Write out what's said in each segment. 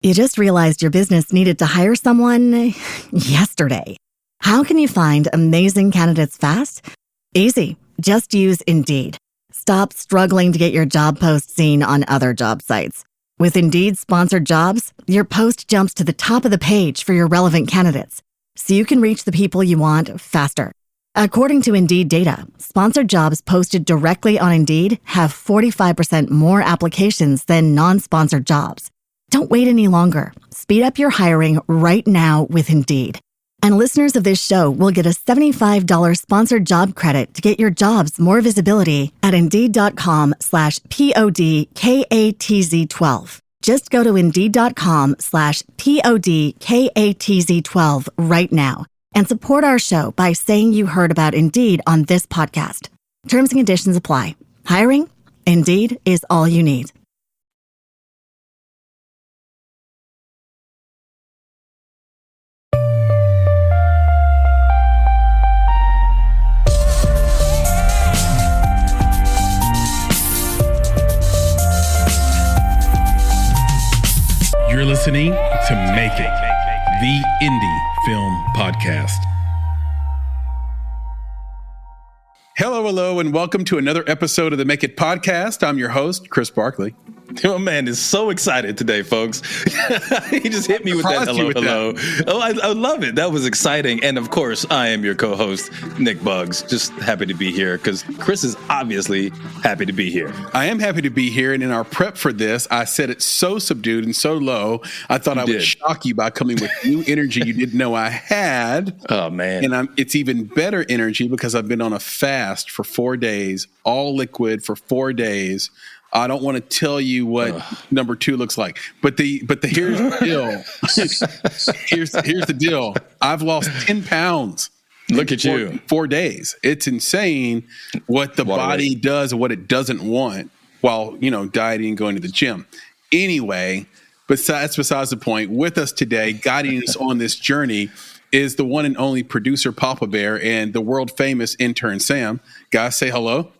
You just realized your business needed to hire someone yesterday. How can you find amazing candidates fast? Easy. Just use Indeed. Stop struggling to get your job post seen on other job sites. With Indeed sponsored jobs, your post jumps to the top of the page for your relevant candidates, so you can reach the people you want faster. According to Indeed data, sponsored jobs posted directly on Indeed have 45% more applications than non-sponsored jobs. Don't wait any longer. Speed up your hiring right now with Indeed. And listeners of this show will get a $75 sponsored job credit to get your jobs more visibility at Indeed.com/PODKATZ12. Just go to Indeed.com/PODKATZ12 right now and support our show by saying you heard about Indeed on this podcast. Terms and conditions apply. Hiring? Indeed is all you need. You're listening to Make It, the indie film podcast. Hello, and welcome to another episode of the Make It podcast. I'm your host, Chris Barkley. Oh, man is so excited today, folks. He just hit me with that hello. Oh, I love it. That was exciting. And of course, I am your co-host, Nick Buggs. Just happy to be here because Chris is obviously happy to be here. I am happy to be here. And in our prep for this, I said it so subdued and so low. I thought I would shock you by coming with new energy you didn't know I had. Oh, man. And it's even better energy because I've been on a fast for 4 days, all liquid for 4 days. I don't want to tell you what number 2 looks like, but here's the deal. here's the deal. I've lost 10 pounds. Look at you. 4 days. It's insane what the body does and what it doesn't want while, dieting and going to the gym. Anyway, besides the point, with us today, guiding us on this journey is the one and only producer Papa Bear and the world famous intern Sam. Guys, say hello.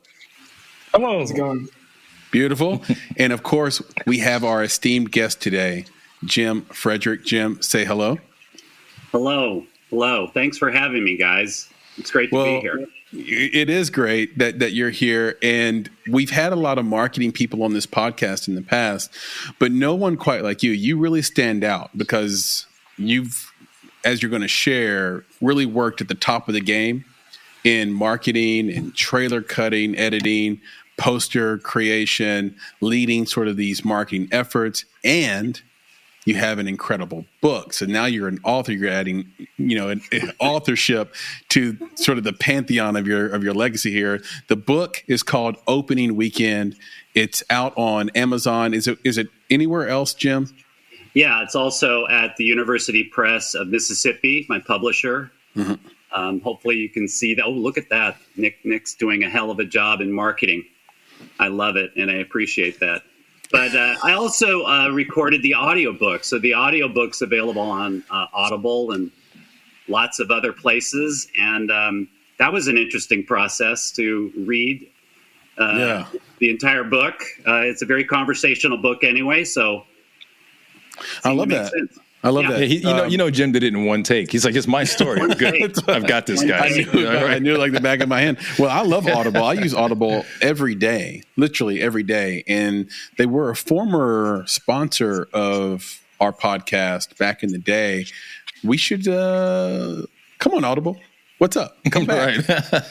Hello. How's it going? Beautiful. And of course, we have our esteemed guest today, Jim Fredrick. Jim, say hello. Hello. Thanks for having me, guys. It's great to be here. It is great that you're here. And we've had a lot of marketing people on this podcast in the past, but no one quite like you. You really stand out because you've, as you're going to share, really worked at the top of the game in marketing and trailer cutting, editing, poster creation, leading sort of these marketing efforts, and you have an incredible book. So now you're an author. You're adding, an authorship to sort of the pantheon of your legacy here. The book is called Opening Weekend. It's out on Amazon. Is it anywhere else, Jim? Yeah, it's also at the University Press of Mississippi, my publisher. Mm-hmm. Hopefully you can see that. Oh, look at that. Nick's doing a hell of a job in marketing. I love it, and I appreciate that. But I also recorded the audiobook. So the audiobook's available on Audible and lots of other places. And that was an interesting process to read the entire book. It's a very conversational book anyway, so I love that. Sense. I love that. Yeah, Jim did it in one take. He's like, it's my story. I'm good. I've got this, guys. I knew it like the back of my hand. Well, I love Audible. I use Audible every day, literally every day. And they were a former sponsor of our podcast back in the day. We should come on, Audible. What's up? Come back.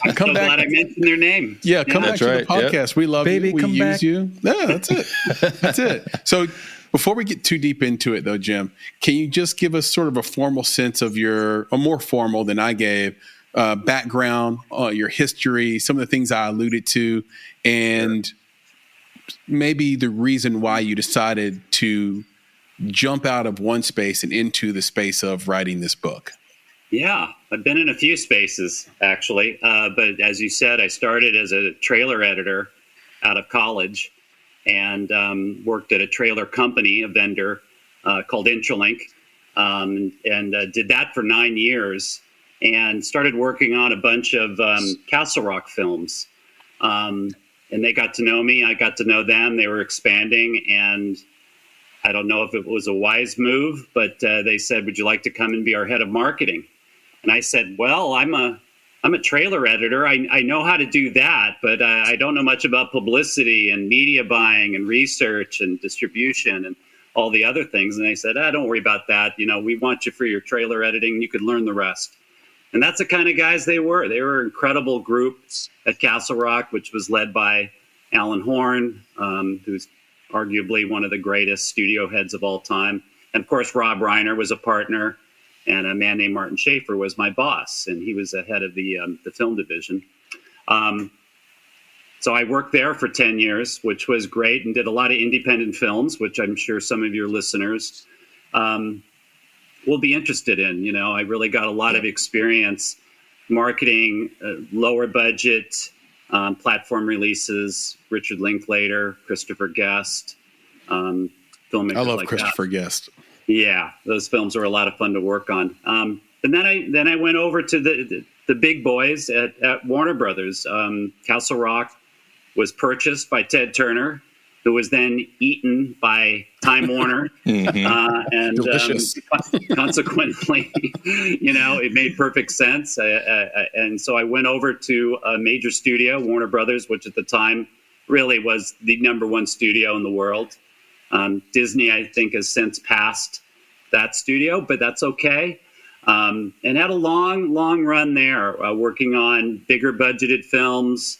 I'm so glad I mentioned their name. Yeah, come back to the podcast. Yep. We love you. We use you. Yeah, that's it. That's it. So before we get too deep into it, though, Jim, can you just give us sort of a formal sense of more formal than I gave, background, your history, some of the things I alluded to, and maybe the reason why you decided to jump out of one space and into the space of writing this book? Yeah, I've been in a few spaces, actually. But as you said, I started as a trailer editor out of college and worked at a trailer company, a vendor called Intralink, and did that for 9 years and started working on a bunch of Castle Rock films. And they got to know me. I got to know them. They were expanding. And I don't know if it was a wise move, but they said, "Would you like to come and be our head of marketing?" And I said, "Well, I'm a trailer editor. I know how to do that, but I don't know much about publicity and media buying and research and distribution and all the other things." And they said, "Don't worry about that. We want you for your trailer editing. You could learn the rest." And that's the kind of guys they were. They were an incredible group at Castle Rock, which was led by Alan Horn, who's arguably one of the greatest studio heads of all time. And of course, Rob Reiner was a partner, and a man named Martin Schaefer was my boss, and he was the head of the film division. So I worked there for 10 years, which was great, and did a lot of independent films, which I'm sure some of your listeners will be interested in. I really got a lot of experience marketing lower budget platform releases. Richard Linklater, Christopher Guest, filmmakers. I love like Christopher that. Guest. Yeah, those films were a lot of fun to work on. And then I went over to the big boys at Warner Brothers. Castle Rock was purchased by Ted Turner, who was then eaten by Time Warner. And consequently, it made perfect sense. And so I went over to a major studio, Warner Brothers, which at the time really was the number one studio in the world. Disney, I think, has since passed that studio, but that's okay. And had a long, long run there, working on bigger budgeted films,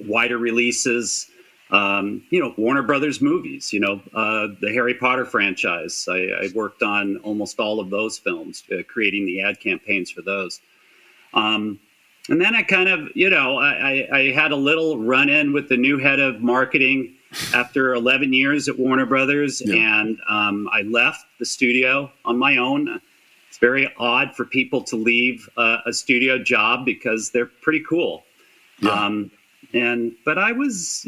wider releases, Warner Brothers movies, the Harry Potter franchise. I worked on almost all of those films, creating the ad campaigns for those. And then I kind of, I had a little run-in with the new head of marketing after 11 years at Warner Brothers, and I left the studio on my own. It's very odd for people to leave a studio job because they're pretty cool. Yeah. But I was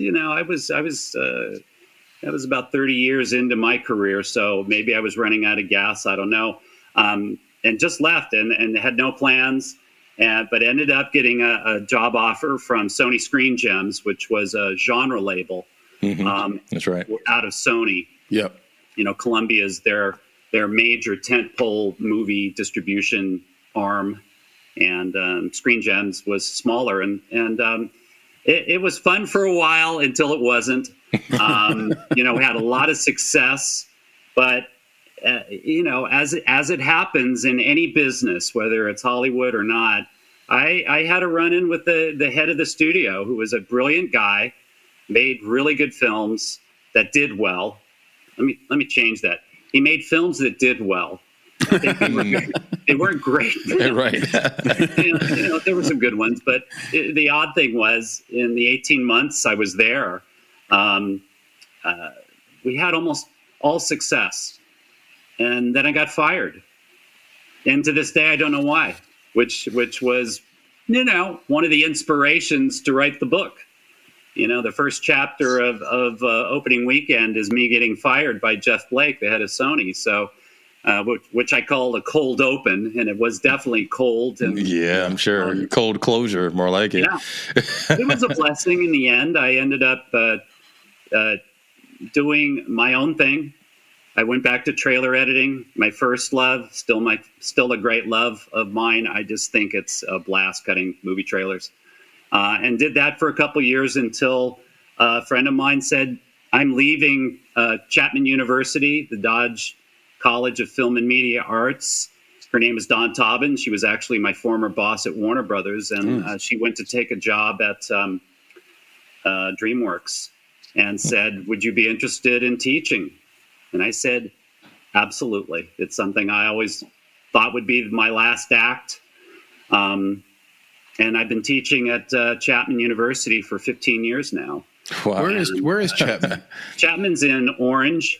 about 30 years into my career, so maybe I was running out of gas. I don't know. And just left and had no plans, but ended up getting a job offer from Sony Screen Gems, which was a genre label. That's right. Out of Sony. Yep. Columbia's their major tentpole movie distribution arm, and Screen Gems was smaller, and it was fun for a while until it wasn't. We had a lot of success, but as it happens in any business, whether it's Hollywood or not, I had a run-in with the head of the studio, who was a brilliant guy, made really good films that did well. Let me change that. He made films that did well. They weren't great. Right. There were some good ones, but the odd thing was, in the 18 months I was there, we had almost all success. And then I got fired. And to this day, I don't know why, which was, one of the inspirations to write the book. The first chapter of opening weekend is me getting fired by Jeff Blake, the head of Sony. So, which I called a cold open, and it was definitely cold. And, I'm sure. Cold closure, more like it. Yeah. It was a blessing in the end. I ended up doing my own thing. I went back to trailer editing, my first love, still a great love of mine. I just think it's a blast cutting movie trailers. And did that for a couple years until a friend of mine said, "I'm leaving Chapman University, the Dodge College of Film and Media Arts." Her name is Dawn Taubin. She was actually my former boss at Warner Brothers, and she went to take a job at DreamWorks and said, "Would you be interested in teaching?" And I said, "Absolutely. It's something I always thought would be my last act." And I've been teaching at Chapman University for 15 years now. Wow. Where is Chapman? Chapman's in Orange,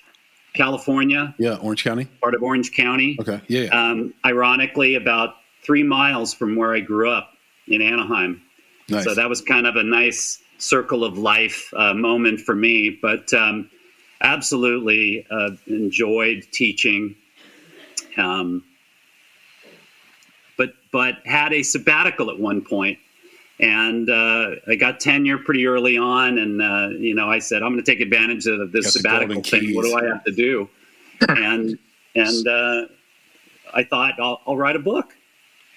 California. Yeah, Orange County. Part of Orange County. Okay, yeah. Ironically, about 3 miles from where I grew up in Anaheim. Nice. So that was kind of a nice circle of life moment for me. But absolutely enjoyed teaching. But had a sabbatical at one point, And I got tenure pretty early on, and I said, I'm going to take advantage of this sabbatical thing. What do I have to do? and I thought I'll write a book.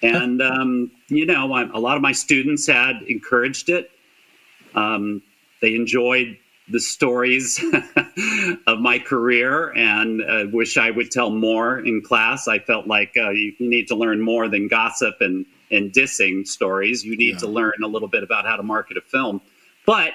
And a lot of my students had encouraged it. They enjoyed the stories of my career, and wish I would tell more in class. I felt like you need to learn more than gossip and dissing stories. You need to learn a little bit about how to market a film. But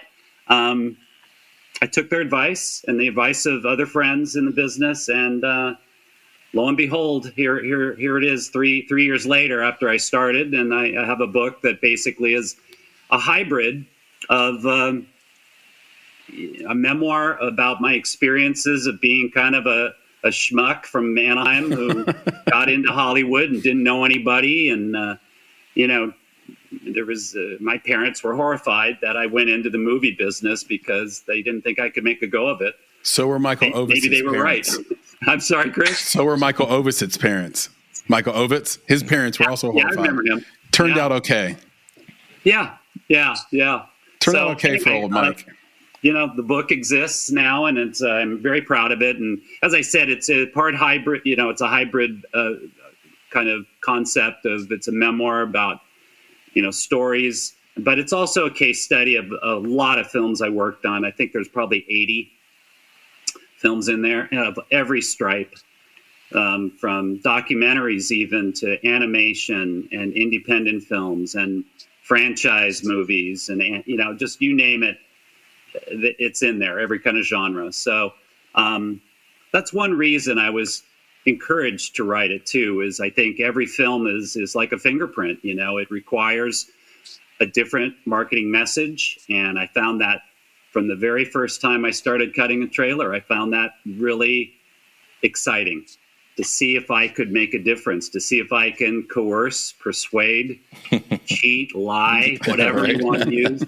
I took their advice and the advice of other friends in the business, and lo and behold, here it is 3 years later after I started, and I have a book that basically is a hybrid of a memoir about my experiences of being kind of a schmuck from Anaheim who got into Hollywood and didn't know anybody. And, there was my parents were horrified that I went into the movie business because they didn't think I could make a go of it. So were Michael Ovitz's Maybe they were parents. right. I'm sorry, Chris. So were Michael Ovitz's parents. Michael Ovitz, his parents were also horrified. Yeah, I remember him. Turned out okay. Yeah. Turned out okay for old Mike. The book exists now, and I'm very proud of it. And as I said, it's a part hybrid. It's a hybrid kind of concept of it's a memoir about stories, but it's also a case study of a lot of films I worked on. I think there's probably 80 films in there of every stripe, from documentaries even to animation and independent films and franchise movies, and just you name it. It's in there, every kind of genre. So that's one reason I was encouraged to write it too, is I think every film is like a fingerprint. It requires a different marketing message. And I found that from the very first time I started cutting a trailer, I found that really exciting to see if I could make a difference, to see if I can coerce, persuade, cheat, lie, whatever you want to use,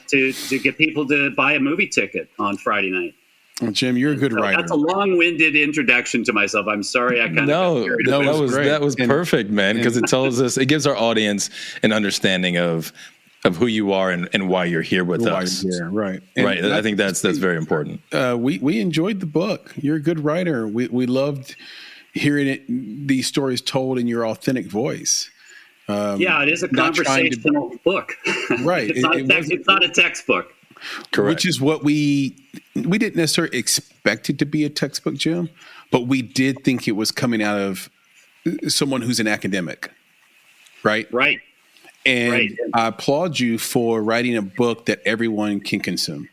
to get people to buy a movie ticket on Friday night. Well, Jim, you're a good writer. That's a long-winded introduction to myself. I'm sorry, I kind of that was perfect, man, because it tells us, it gives our audience an understanding of who you are and why you're here with us. Right. Right. I think that's very important. We enjoyed the book. You're a good writer. We loved hearing these stories told in your authentic voice. It is a conversational book. Right. It's not a textbook. Correct. Which is what we didn't necessarily expect it to be a textbook, Jim, but we did think it was coming out of someone who's an academic, right? Right. And I applaud you for writing a book that everyone can consume.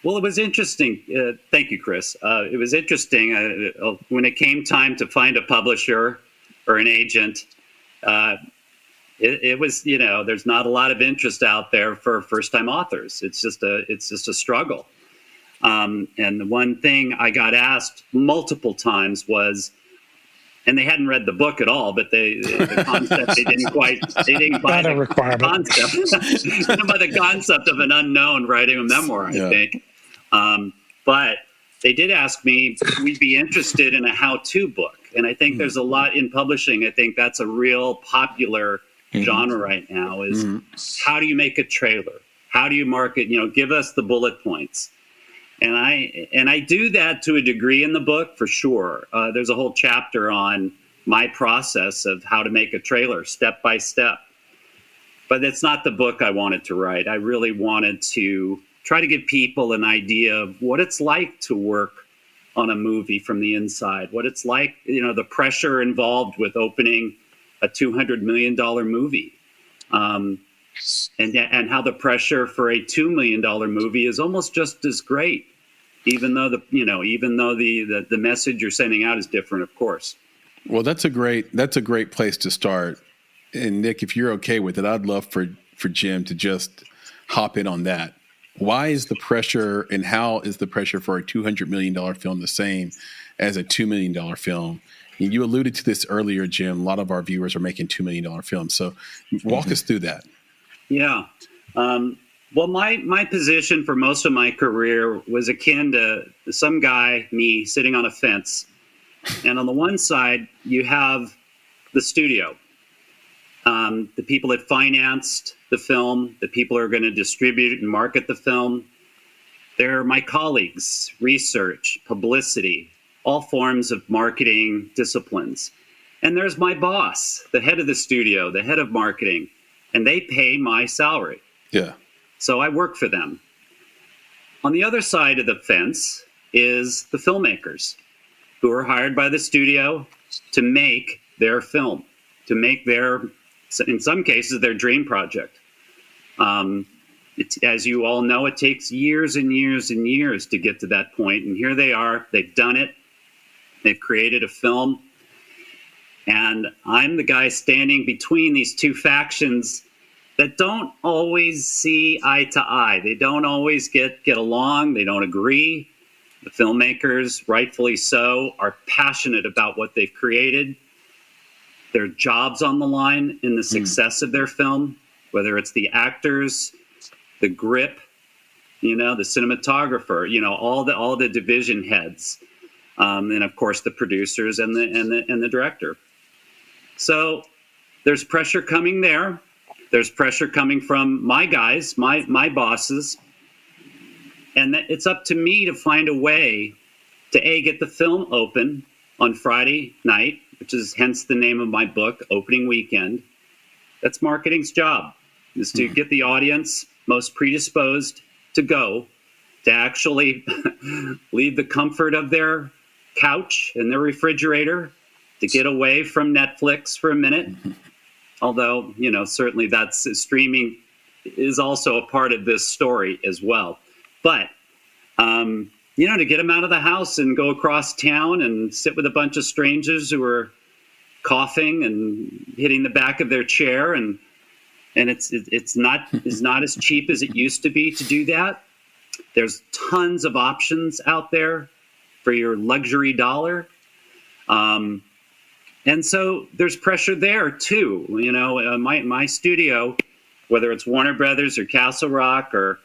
Well, it was interesting. Thank you, Chris. It was interesting when it came time to find a publisher or an agent. It was, there's not a lot of interest out there for first-time authors. It's just a struggle. And the one thing I got asked multiple times was, and they hadn't read the book at all, but the concept, they didn't buy the concept. By the concept of an unknown writing a memoir, I think. But they did ask me, we'd be interested in a how-to book. And I think there's a lot in publishing. I think that's a real popular genre right now is how do you make a trailer? How do you market? Give us the bullet points. And I do that to a degree in the book for sure. There's a whole chapter on my process of how to make a trailer step by step. But it's not the book I wanted to write. I really wanted to try to give people an idea of what it's like to work on a movie from the inside, what it's like, the pressure involved with opening a $200 million movie, and how the pressure for a $2 million movie is almost just as great, even though the message you're sending out is different, of course. Well, that's a great place to start. And Nick, if you're okay with it, I'd love for Jim to just hop in on that. Why is the pressure, and how is the pressure for a $200 million film the same as a $2 million film? You alluded to this earlier, Jim. A lot of our viewers are making $2 million films. So walk us through that. Yeah. Well, my position for most of my career was akin to some guy, me, sitting on a fence. And on the one side, you have the studio, the people that financed the film, the people who are going to distribute and market the film. They're my colleagues, research, publicity, all forms of marketing disciplines. And there's my boss, the head of the studio, the head of marketing, and they pay my salary. Yeah. So I work for them. On the other side of the fence is the filmmakers who are hired by the studio to make their film, to make their, in some cases, their dream project. As you all know, it takes years and years and years to get to that point. And here they are. They've done it. They've created a film. And I'm the guy standing between these two factions that don't always see eye to eye. They don't always get along. They don't agree. The filmmakers, rightfully so, are passionate about what they've created. Their jobs on the line in the success of their film, whether it's the actors, the grip, the cinematographer, all the division heads, and of course the producers and the director. So there's pressure coming there. There's pressure coming from my guys, my bosses, and it's up to me to find a way to get the film open on Friday night, which is hence the name of my book, Opening Weekend. That's marketing's job, is to get the audience most predisposed to go, to actually leave the comfort of their couch and their refrigerator, to get away from Netflix for a minute. Although, certainly streaming is also a part of this story as well. But, to get them out of the house and go across town and sit with a bunch of strangers who are coughing and hitting the back of their chair, and it's not as cheap as it used to be to do that. There's tons of options out there for your luxury dollar. And so there's pressure there too. My studio, whether it's Warner Brothers or Castle Rock or,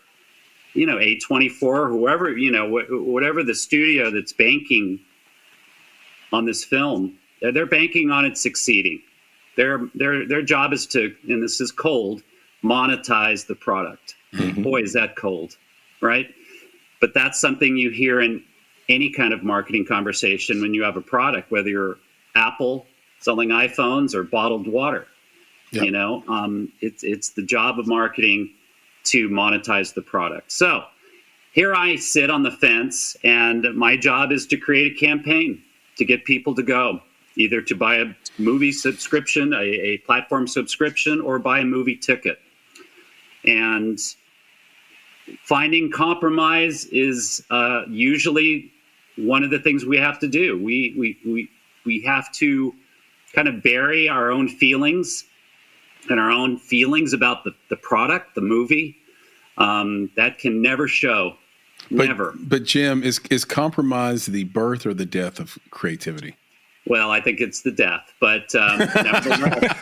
A24 or whoever, whatever the studio that's banking on this film, they're banking on it succeeding. Their job is to, and this is cold, monetize the product. Mm-hmm. Boy, is that cold, right? But that's something you hear in any kind of marketing conversation when you have a product, whether you're Apple selling iPhones or bottled water. Yep. It's the job of marketing to monetize the product. So here I sit on the fence, and my job is to create a campaign to get people to go, either to buy a movie subscription, a platform subscription, or buy a movie ticket. And finding compromise is usually one of the things we have to do. We have to kind of bury our own feelings and our own feelings about the product, the movie. That can never show. Never. But Jim, is compromise the birth or the death of creativity? Well, I think it's the death, but nevertheless.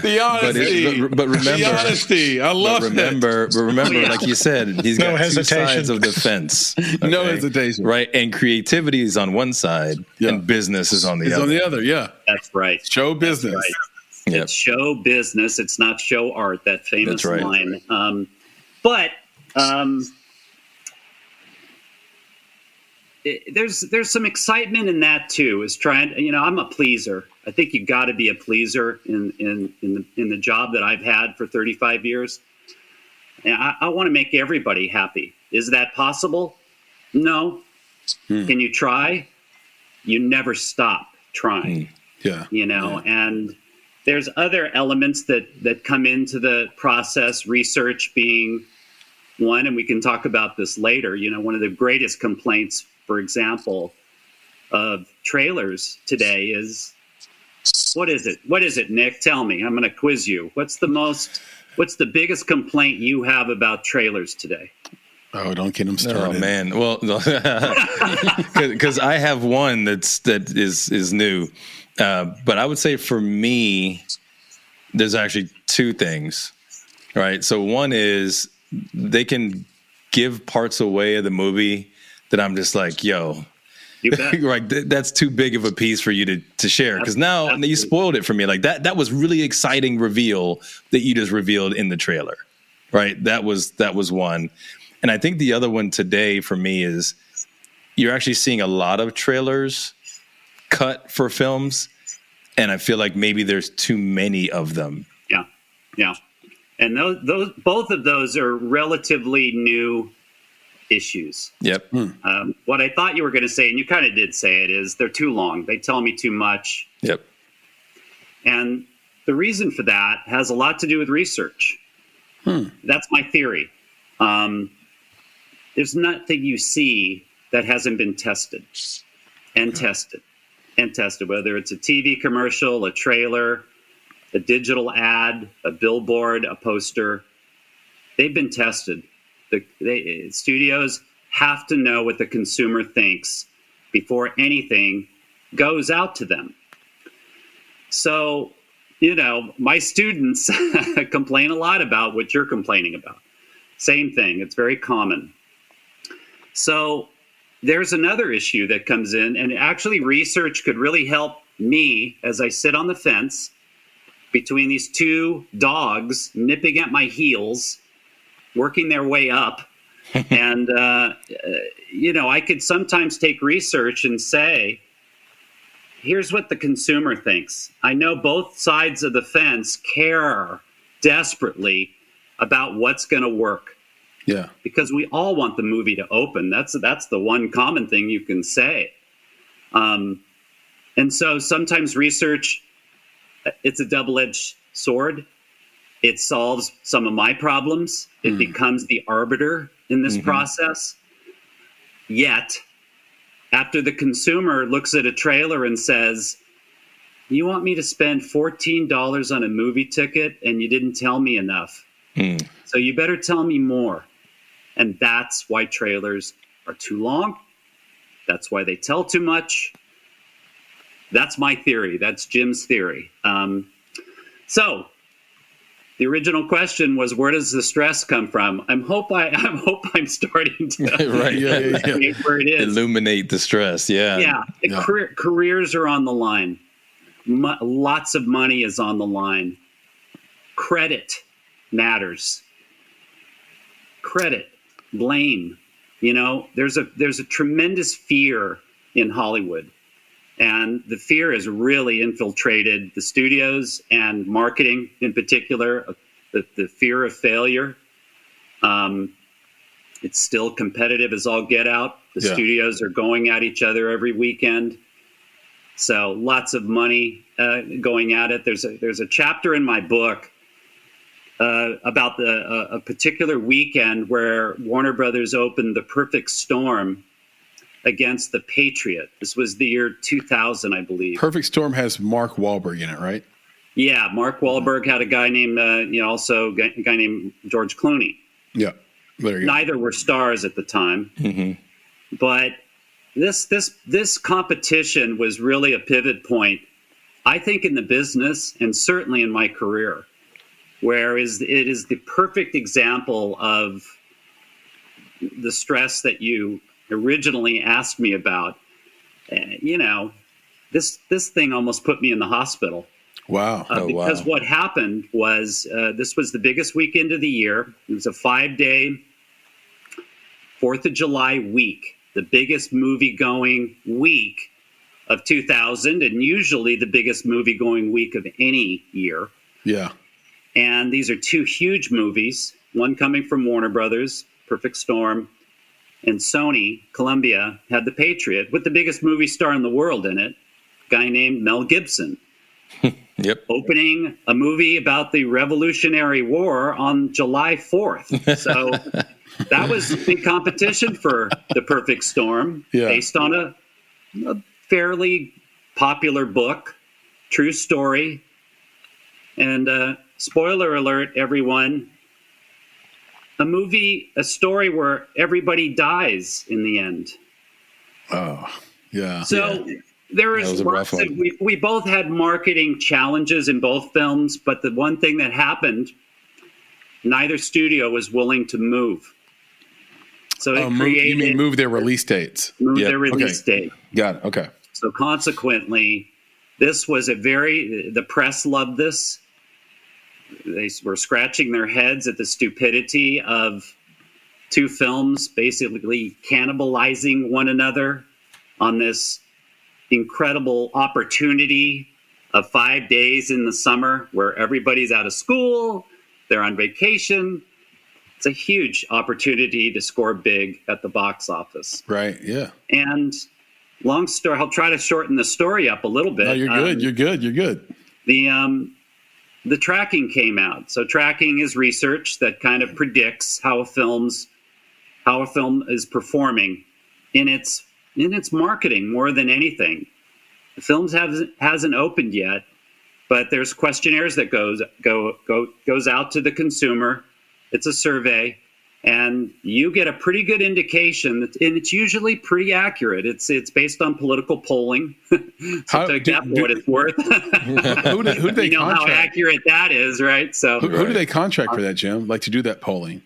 The honesty. But remember, the honesty. I love it. But remember, like you said, he's got two sides of the fence. Okay? No hesitation. Right, and creativity is on one side, and business is on the other. On the other, yeah. That's right. Show business. Right. Yep. It's show business. It's not show art. That famous line. There's some excitement in that too. Is trying. I'm a pleaser. I think you got to be a pleaser in the job that I've had for 35 years. And I want to make everybody happy. Is that possible? No. Can you try? You never stop trying. Yeah. And there's other elements that come into the process, research being one, and we can talk about this later. One of the greatest complaints, for example, of trailers today is, what is it? What is it, Nick? Tell me. I'm going to quiz you. What's the biggest complaint you have about trailers today? Oh, don't get them started. Oh man. Well, because I have one that is new. But I would say for me, there's actually two things, right? So one is they can give parts away of the movie that I'm just like, yo, You bet. Right, that's too big of a piece for you to share, because now you spoiled it for me. Like that was really exciting reveal that you just revealed in the trailer, right? That was one, and I think the other one today for me is you're actually seeing a lot of trailers cut for films, and I feel like maybe there's too many of them. Yeah, and those both of those are relatively new issues. Yep. What I thought you were going to say, and you kind of did say it, is they're too long. They tell me too much. Yep. And the reason for that has a lot to do with research. That's my theory. There's nothing you see that hasn't been tested and tested and tested, whether it's a TV commercial, a trailer, a digital ad, a billboard, a poster. They've been tested. Studios have to know what the consumer thinks before anything goes out to them. So, my students complain a lot about what you're complaining about. Same thing. It's very common. So there's another issue that comes in, and actually research could really help me as I sit on the fence between these two dogs nipping at my heels, working their way up. And, I could sometimes take research and say, here's what the consumer thinks. I know both sides of the fence care desperately about what's going to work. Yeah. Because we all want the movie to open. That's the one common thing you can say. And so sometimes research, it's a double-edged sword. It solves some of my problems. It becomes the arbiter in this process. Yet, after the consumer looks at a trailer and says, you want me to spend $14 on a movie ticket and you didn't tell me enough. So you better tell me more. And that's why trailers are too long. That's why they tell too much. That's my theory. That's Jim's theory. So the original question was, where does the stress come from? I hope I'm starting to right. where it is. Illuminate the stress. Yeah. Careers are on the line. Lots of money is on the line. Credit matters. Credit, blame. There's a tremendous fear in Hollywood. And the fear has really infiltrated the studios and marketing in particular, the fear of failure. It's still competitive as all get out. The studios are going at each other every weekend. So lots of money going at it. There's a chapter in my book about a particular weekend where Warner Brothers opened The Perfect Storm against The Patriot. This was the year 2000, I believe. Perfect Storm has Mark Wahlberg in it, right? Yeah, Mark Wahlberg had a guy named, also a guy named George Clooney. Yeah, there you go. Neither were stars at the time. But this competition was really a pivot point, I think, in the business and certainly in my career, where it is the perfect example of the stress that you originally asked me about. This thing almost put me in the hospital. Wow. Because what happened was this was the biggest weekend of the year. It was a 5-day 4th of July week, the biggest movie-going week of 2000, and usually the biggest movie-going week of any year. Yeah. And these are two huge movies, one coming from Warner Brothers, Perfect Storm, and Sony, Columbia, had The Patriot with the biggest movie star in the world in it, a guy named Mel Gibson. Yep. Opening a movie about the Revolutionary War on July 4th. So that was big competition for The Perfect Storm, based on a fairly popular book, true story. And spoiler alert, everyone, a story where everybody dies in the end. Oh, yeah. So there is lots of, we both had marketing challenges in both films, but the one thing that happened, neither studio was willing to move. So it you mean move their release dates? Their release date. Got it. Okay. So consequently, this was the press loved this. They were scratching their heads at the stupidity of two films basically cannibalizing one another on this incredible opportunity of 5 days in the summer where everybody's out of school, they're on vacation. It's a huge opportunity to score big at the box office. Right, yeah. And long story, I'll try to shorten the story up a little bit. No, you're good, you're good. The tracking came out. So tracking is research that kind of predicts how a film is performing in its marketing more than anything. The film hasn't opened yet, but there's questionnaires that goes out to the consumer. It's a survey, and you get a pretty good indication, and it's usually pretty accurate. It's based on political polling. So take that for what it's worth. Who do they you know contract? How accurate that is, right? So who do they contract for that, Jim? Like to do that polling?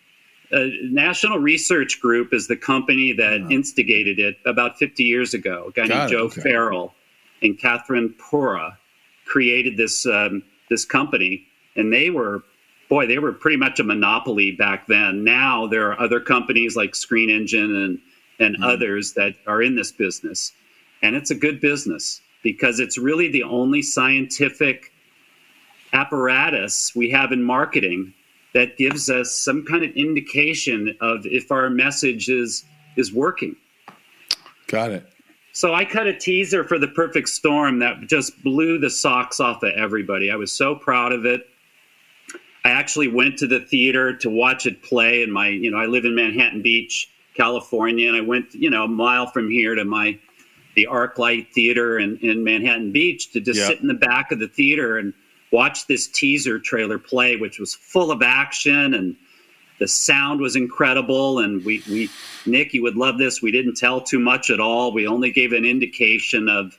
National Research Group is the company that instigated it about 50 years ago. A guy named Joe Farrell and Catherine Pura created this company, and they were pretty much a monopoly back then. Now there are other companies like Screen Engine and others that are in this business. And it's a good business because it's really the only scientific apparatus we have in marketing that gives us some kind of indication of if our message is working. Got it. So I cut a teaser for The Perfect Storm that just blew the socks off of everybody. I was so proud of it. I actually went to the theater to watch it play in I live in Manhattan Beach, California, and I went, a mile from here to the ArcLight Theater in Manhattan Beach to just sit in the back of the theater and watch this teaser trailer play, which was full of action, and the sound was incredible. And we Nick, you would love this. We didn't tell too much at all. We only gave an indication of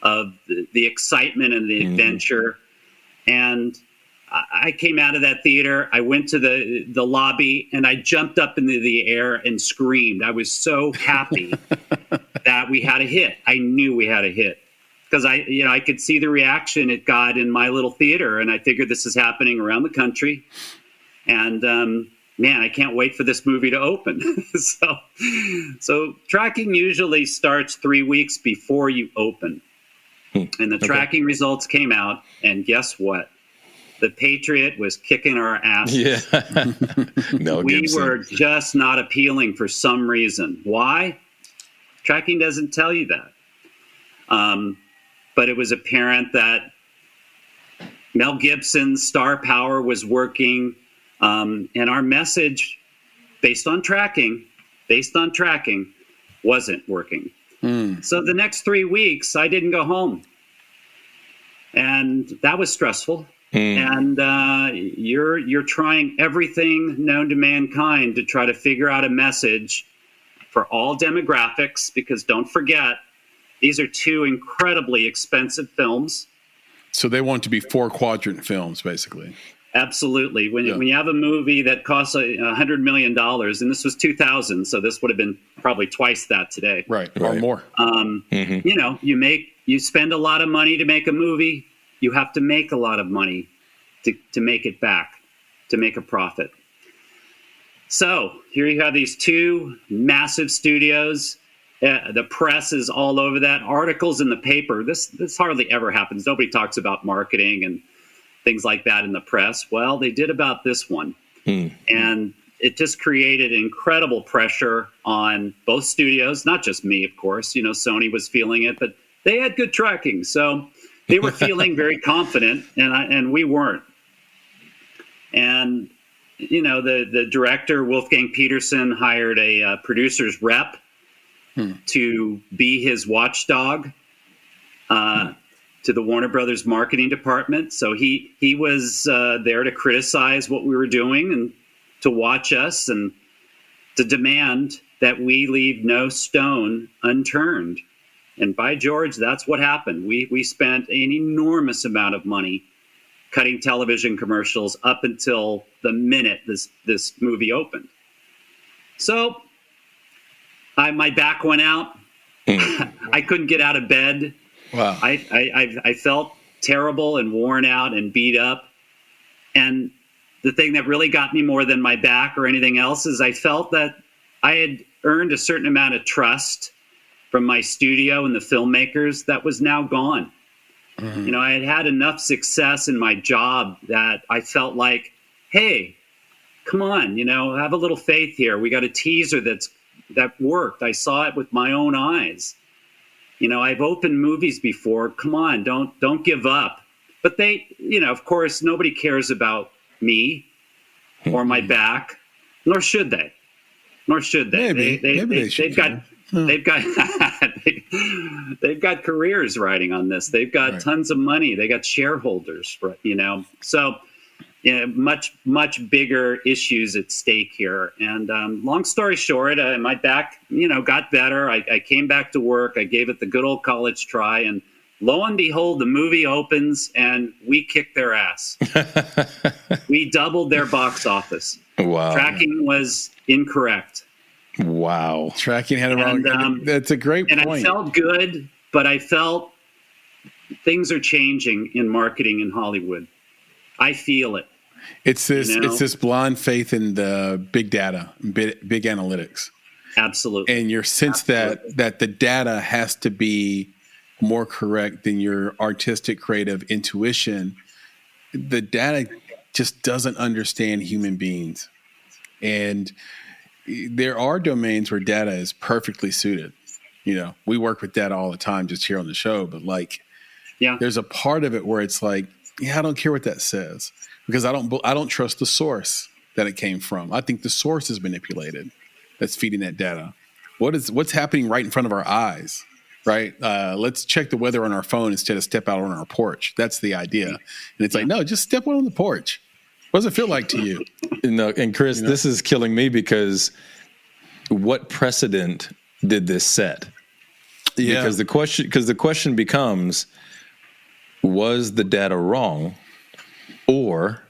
the excitement and the adventure. And I came out of that theater. I went to the lobby and I jumped up into the air and screamed. I was so happy that we had a hit. I knew we had a hit because I could see the reaction it got in my little theater, and I figured this is happening around the country. And man, I can't wait for this movie to open. So tracking usually starts 3 weeks before you open. And the tracking results came out, and guess what? The Patriot was kicking our ass. Yeah. We were just not appealing for some reason. Why? Tracking doesn't tell you that. But it was apparent that Mel Gibson's star power was working, and our message, based on tracking, wasn't working. So the next 3 weeks, I didn't go home. And that was stressful. And you're trying everything known to mankind to try to figure out a message for all demographics, because don't forget, these are two incredibly expensive films. So they want to be 4-quadrant films, basically. Absolutely. When you have a movie that costs $100 million, and this was 2000, so this would have been probably twice that today. Right. Or more. You spend a lot of money to make a movie. You have to make a lot of money to make it back, to make a profit. So here you have these two massive studios. The press is all over that. Articles in the paper. This hardly ever happens. Nobody talks about marketing and things like that in the press. Well, they did about this one. And it just created incredible pressure on both studios, not just me, of course. Sony was feeling it, but they had good tracking. So they were feeling very confident, and we weren't. And, the director, Wolfgang Peterson, hired a producer's rep to be his watchdog to the Warner Brothers marketing department. So he was there to criticize what we were doing and to watch us and to demand that we leave no stone unturned. And by George, that's what happened. We spent an enormous amount of money cutting television commercials up until the minute this movie opened. So My back went out. I couldn't get out of bed. Wow. I felt terrible and worn out and beat up. And the thing that really got me more than my back or anything else is I felt that I had earned a certain amount of trust from my studio and the filmmakers that was now gone. Mm-hmm. You know, I had had enough success in my job that I felt like, hey, come on, you know, have a little faith here. We got a teaser that worked. I saw it with my own eyes. You know, I've opened movies before. Come on, don't give up. But they, you know, of course, nobody cares about me or my back, nor should they. Nor should they. Maybe they should. They've got careers riding on this. They've got tons of money. They got shareholders, you know. So, you know, much bigger issues at stake here. And long story short, my back, you know, got better. I came back to work. I gave it the good old college try, and lo and behold, the movie opens, and we kicked their ass. We doubled their box office. Wow. Tracking was incorrect. Wow. Tracking had it wrong. That's a great point. And I felt good, but I felt things are changing in marketing in Hollywood. I feel it. It's this blind faith in the big data, big analytics. Absolutely. And your sense that the data has to be more correct than your artistic, creative intuition. The data just doesn't understand human beings. And there are domains where data is perfectly suited. You know, we work with data all the time just here on the show, but there's a part of it where it's like, I don't care what that says because I don't trust the source that it came from. I think the source is manipulated that's feeding that data. What's happening right in front of our eyes, right? Let's check the weather on our phone instead of step out on our porch. That's the idea. And it's like, no, just step out on the porch. What does it feel like to you? No, and Chris, this is killing me because what precedent did this set? Yeah. Because the question becomes, was the data wrong, or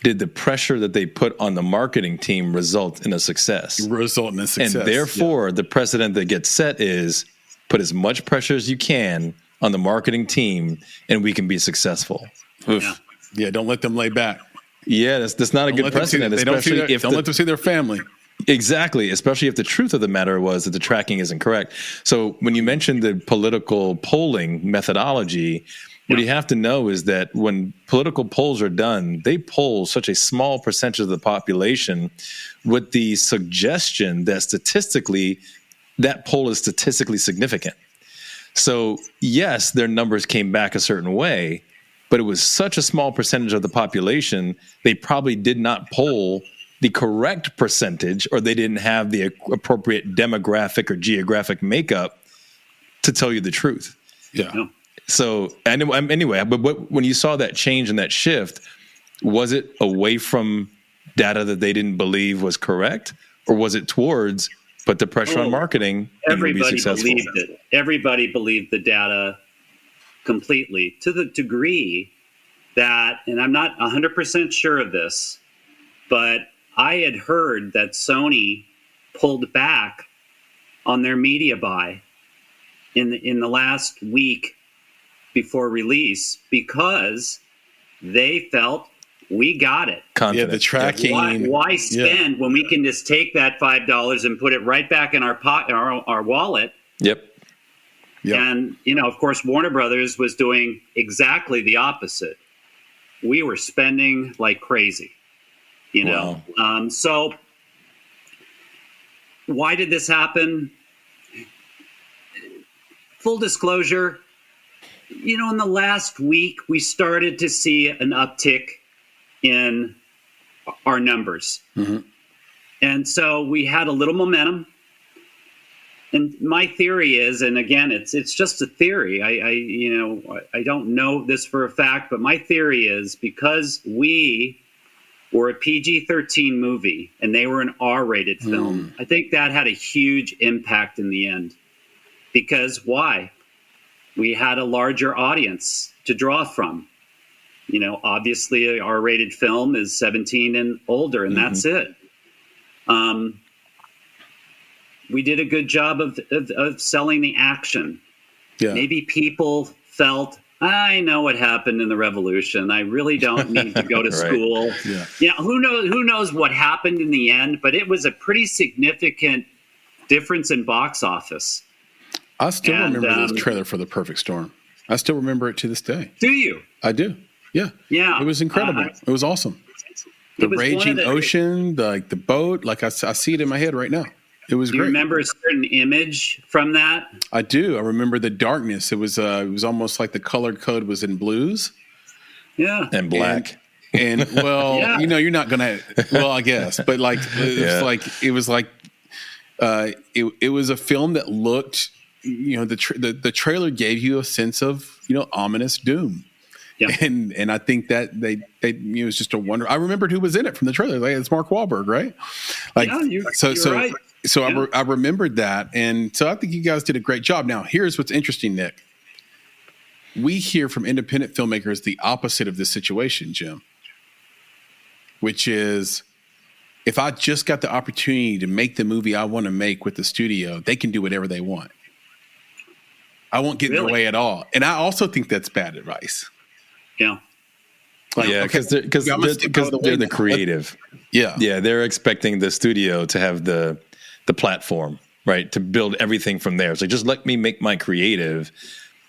did the pressure that they put on the marketing team result in a success? And therefore, the precedent that gets set is put as much pressure as you can on the marketing team, and we can be successful. Yeah, don't let them lay back. Yeah, that's not a good precedent, especially if don't let them see their family. Exactly, especially if the truth of the matter was that the tracking isn't correct. So when you mentioned the political polling methodology, what you have to know is that when political polls are done, they poll such a small percentage of the population with the suggestion that statistically, that poll is statistically significant. So yes, their numbers came back a certain way, but it was such a small percentage of the population, they probably did not poll the correct percentage, or they didn't have the appropriate demographic or geographic makeup to tell you the truth. Yeah. So anyway, but when you saw that change and that shift, was it away from data that they didn't believe was correct, or was it towards put the pressure on marketing and be successful? Believed it. Everybody believed the data completely, to the degree that, and I'm not 100% sure of this, but I had heard that Sony pulled back on their media buy in the last week before release because they felt we got it. Confident. Yeah, the tracking. Why spend when we can just take that $5 and put it right back in our wallet? Yep. And, you know, of course, Warner Brothers was doing exactly the opposite. We were spending like crazy, you know. So why did this happen? Full disclosure, you know, in the last week, we started to see an uptick in our numbers. Mm-hmm. And so we had a little momentum. And my theory is, and again, it's just a theory. I don't know this for a fact, but my theory is because we were a PG-13 movie and they were an R-rated film, I think that had a huge impact in the end. Because why? We had a larger audience to draw from. You know, obviously, an R-rated film is 17 and older, and that's it. we did a good job of selling the action. Yeah. Maybe people felt, I know what happened in the revolution. I really don't need to go to school. Yeah. Who knows what happened in the end, but it was a pretty significant difference in box office. I still remember this trailer for The Perfect Storm. I still remember it to this day. Do you? I do. Yeah. Yeah. It was incredible. It was awesome. The raging ocean, the boat, like I see it in my head right now. It was great. Do you remember a certain image from that? I do. I remember the darkness. It was almost like the color code was in blues. Yeah. And black. And well, Yeah. you're not gonna. Well, I guess, but like it was a film that looked. The trailer gave you a sense of ominous doom. Yeah. And I think that they it was just a wonder. I remembered who was in it from the trailer. Like, it's Mark Wahlberg, right? Like, Yeah, you're right. So Yeah. I remembered that, and so I think you guys did a great job. Now, here's what's interesting, Nick. We hear from independent filmmakers the opposite of this situation, Jim, which is if I just got the opportunity to make the movie I want to make with the studio, they can do whatever they want. I won't get in their way at all. And I also think that's bad advice. Yeah. Like, because they're the creative. Yeah. Yeah, they're expecting the studio to have the platform, right, to build everything from there. So just let me make my creative,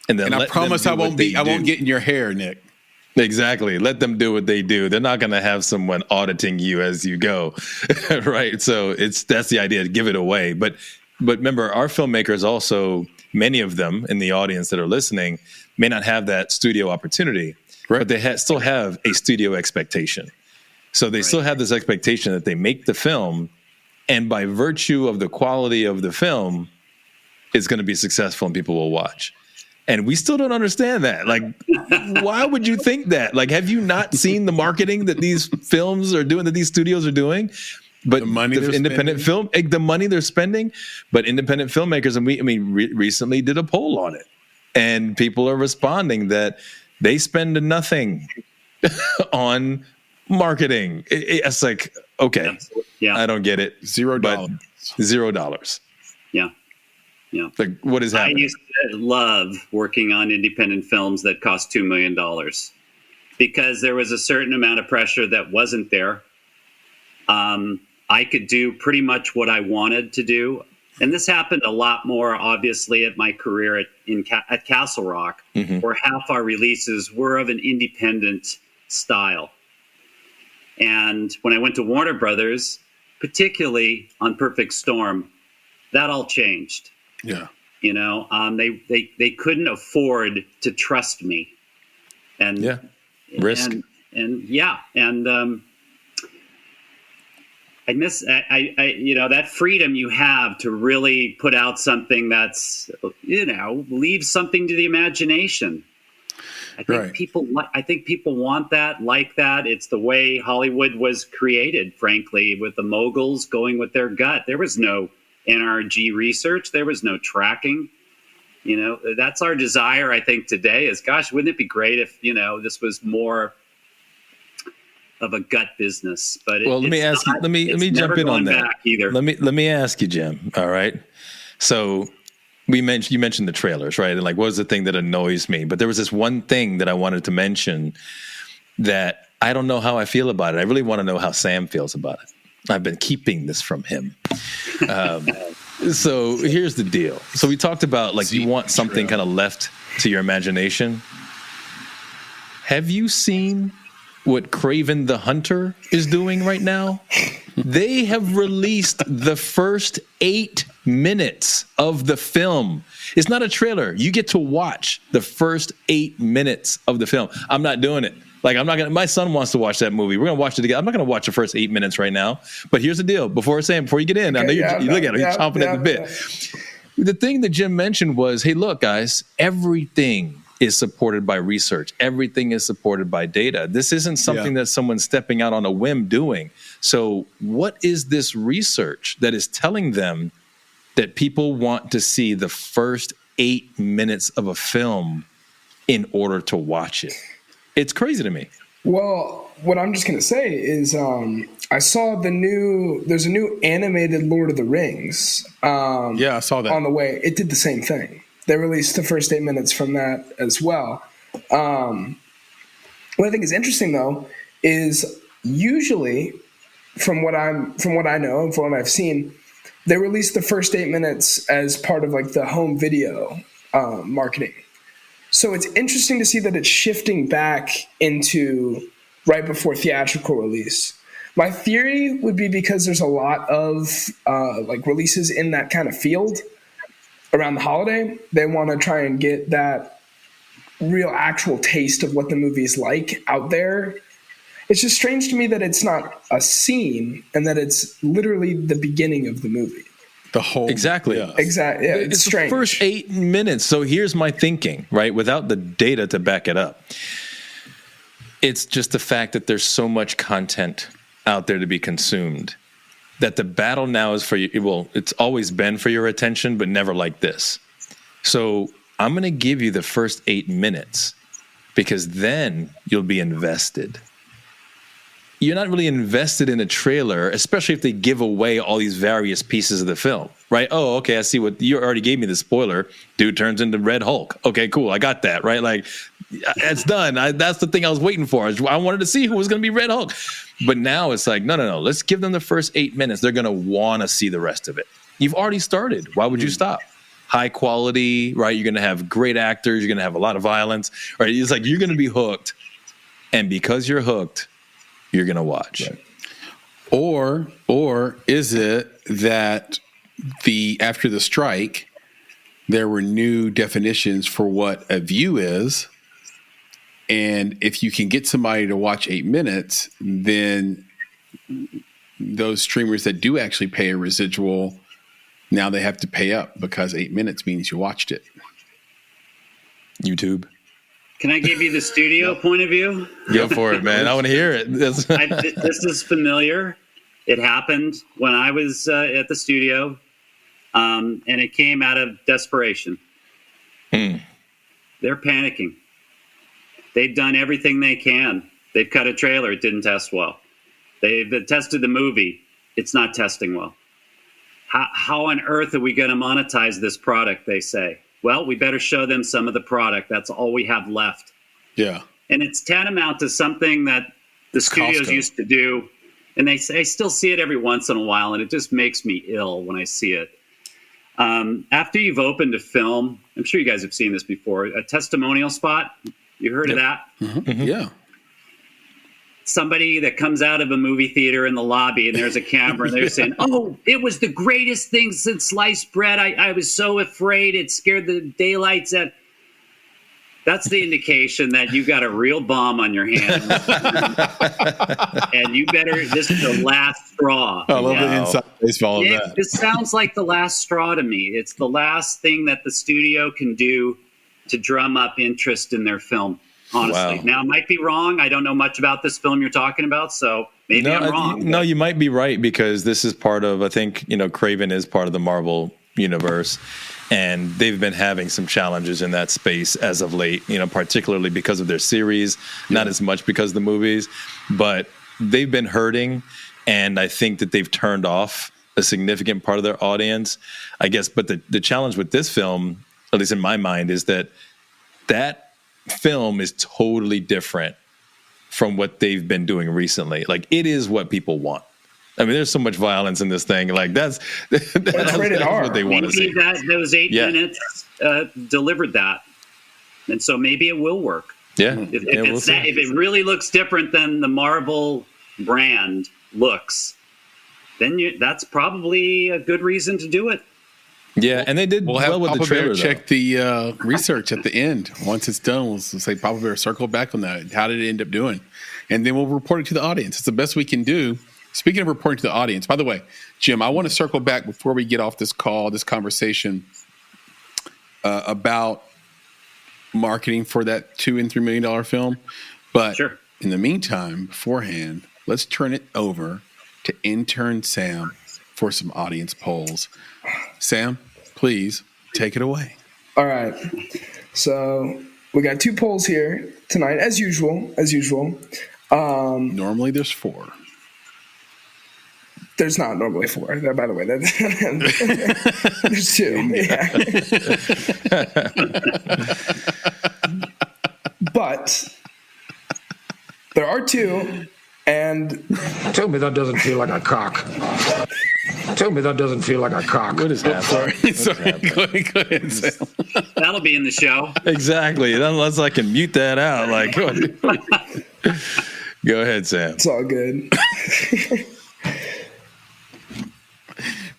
and then I promise I won't get in your hair, Nick. Exactly. Let them do what they do. They're not going to have someone auditing you as you go, right? So that's the idea, to give it away. But remember, our filmmakers also, many of them in the audience that are listening, may not have that studio opportunity, right, but they still have a studio expectation. So they still have this expectation that they make the film, and by virtue of the quality of the film, it's going to be successful and people will watch. And we still don't understand that. Like, why would you think that? Like, have you not seen the marketing that these films are doing, that these studios are doing? But the money the money they're spending, but independent filmmakers, and we recently did a poll on it, and people are responding that they spend nothing on marketing. It's like, okay, yeah, I don't get it. $0. $0. Yeah. Yeah. Like, what is happening? I used to love working on independent films that cost $2 million because there was a certain amount of pressure that wasn't there. I could do pretty much what I wanted to do. And this happened a lot more, obviously, at my career at Castle Rock, where half our releases were of an independent style. And when I went to Warner Brothers, particularly on Perfect Storm, that all changed. Yeah. They couldn't afford to trust me. And risk. I miss that freedom you have to really put out something that's leaves something to the imagination. I think people want that, like that. It's the way Hollywood was created, frankly, with the moguls going with their gut. There was no NRG research. There was no tracking. That's our desire, I think, today is, gosh, wouldn't it be great if, this was more of a gut business? But let me jump in on that either. Let me ask you, Jim. All right. So you mentioned the trailers, right? And like, what was the thing that annoys me? But there was this one thing that I wanted to mention that I don't know how I feel about it. I really want to know how Sam feels about it. I've been keeping this from him. So here's the deal. So we talked about, like, you want something kind of left to your imagination. Have you seen what Kraven the Hunter is doing right now? They have released the first 8 minutes of the film. It's not a trailer. You get to watch the first 8 minutes of the film. I'm not doing it. Like, my son wants to watch that movie. We're going to watch it together. I'm not going to watch the first 8 minutes right now. But here's the deal. Before you get in, I know you look at him. He's chomping at the bit. The thing that Jim mentioned was, hey, look, guys, everything is supported by research. Everything is supported by data. This isn't something that someone's stepping out on a whim doing. So what is this research that is telling them that people want to see the first 8 minutes of a film in order to watch it? It's crazy to me. Well, what I'm just going to say is I saw there's a new animated Lord of the Rings. Yeah, I saw that. On the way. It did the same thing. They released the first 8 minutes from that as well. What I think is interesting, though, is usually, from what I know and from what I've seen, they release the first 8 minutes as part of like the home video marketing. So it's interesting to see that it's shifting back into right before theatrical release. My theory would be because there's a lot of like releases in that kind of field around the holiday. They want to try and get that real actual taste of what the movie's like out there. It's just strange to me that it's not a scene and that it's literally the beginning of the movie. The whole exactly. Yeah. Exactly. Yeah, it's strange. The first 8 minutes. So here's my thinking, right? Without the data to back it up. It's just the fact that there's so much content out there to be consumed that the battle now is for you. Well, it's always been for your attention, but never like this. So I'm going to give you the first 8 minutes because then you'll be invested. You're not really invested in a trailer, especially if they give away all these various pieces of the film, right? Oh, okay, I see what you already gave me the spoiler. Dude turns into Red Hulk. Okay, cool, I got that, right? Like, it's done. That's the thing I was waiting for. I wanted to see who was going to be Red Hulk. But now it's like, no. Let's give them the first 8 minutes. They're going to want to see the rest of it. You've already started. Why would you stop? High quality, right? You're going to have great actors. You're going to have a lot of violence, right? It's like you're going to be hooked. And because you're hooked, you're going to watch. Right. Or is it that after the strike, there were new definitions for what a view is, and if you can get somebody to watch 8 minutes, then those streamers that do actually pay a residual, now they have to pay up because 8 minutes means you watched it. YouTube. Can I give you the studio point of view? Go for it, man. I want to hear it. This is familiar. It happened when I was at the studio, and it came out of desperation. They're panicking. They've done everything they can. They've cut a trailer. It didn't test well. They've tested the movie. It's not testing well. How on earth are we going to monetize this product, they say? Well, we better show them some of the product. That's all we have left. Yeah. And it's tantamount to something that the studios used to do. And I still see it every once in a while, and it just makes me ill when I see it. After you've opened a film, I'm sure you guys have seen this before, a testimonial spot. You heard of that? Mm-hmm. Yeah. Somebody that comes out of a movie theater in the lobby and there's a camera and they're saying, oh, it was the greatest thing since sliced bread. I was so afraid it scared the daylights out. That's the indication that you got a real bomb on your hands. And this is the last straw. I love the inside baseball of that. This sounds like the last straw to me. It's the last thing that the studio can do to drum up interest in their film. Honestly. Wow. Now, I might be wrong. I don't know much about this film you're talking about, so maybe I'm wrong. No, you might be right because this is part of, I think, Craven is part of the Marvel universe, and they've been having some challenges in that space as of late, particularly because of their series, not as much because of the movies, but they've been hurting, and I think that they've turned off a significant part of their audience, I guess. But the challenge with this film, at least in my mind, is that film is totally different from what they've been doing recently. Like, it is what people want. I mean, there's so much violence in this thing. Like, that's what they want to see. Those 8 minutes delivered that, and so maybe it will work. Yeah, if it really looks different than the Marvel brand looks, then that's probably a good reason to do it. Yeah, and they did well with the trailer. Check the research at the end. Once it's done, we'll say Papa Bear circle back on that. How did it end up doing? And then we'll report it to the audience. It's the best we can do. Speaking of reporting to the audience, by the way, Jim, I want to circle back before we get off this conversation about marketing for that $2 and $3 million film. But in the meantime, beforehand, let's turn it over to intern Sam for some audience polls. Sam, please take it away. All right. So we got 2 polls here tonight, as usual. Normally there's 4. There's not normally 4. By the way, there's 2. Yeah. But there are 2, and tell me that doesn't feel like a cock. Tell me that doesn't feel like a cock. What is happening? Sorry. Go ahead, Sam. That'll be in the show. Exactly. Unless I can mute that out. Like, go ahead, Sam. It's all good.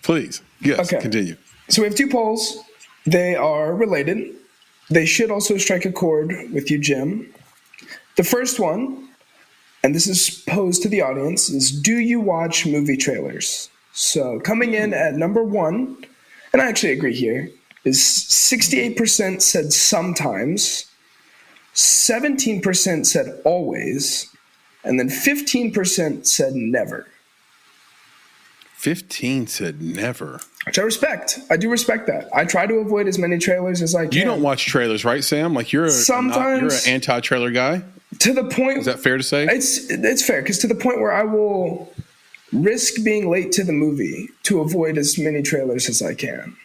Please. Yes, Okay. Continue. So we have 2 polls. They are related. They should also strike a chord with you, Jim. The first one, and this is posed to the audience, is do you watch movie trailers? So coming in at number 1, and I actually agree here, is 68% said sometimes, 17% said always, and then 15% said never. 15 said never. Which I respect. I do respect that. I try to avoid as many trailers as I can. You don't watch trailers, right, Sam? Like you're an anti-trailer guy? To the point. Is that fair to say? It's fair, because to the point where I will risk being late to the movie to avoid as many trailers as I can.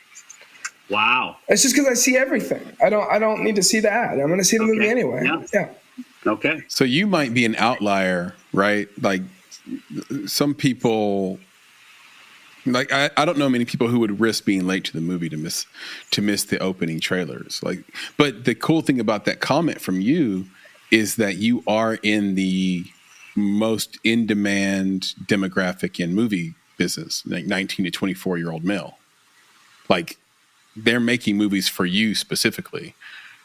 Wow. It's just because I see everything. I don't need to see the ad. I'm going to see the movie anyway. Yeah. Okay. So you might be an outlier, right? Like some people, like I don't know many people who would risk being late to the movie to miss the opening trailers. Like, but the cool thing about that comment from you is that you are in the most in-demand demographic in movie business, like 19 to 24-year-old male. Like they're making movies for you specifically.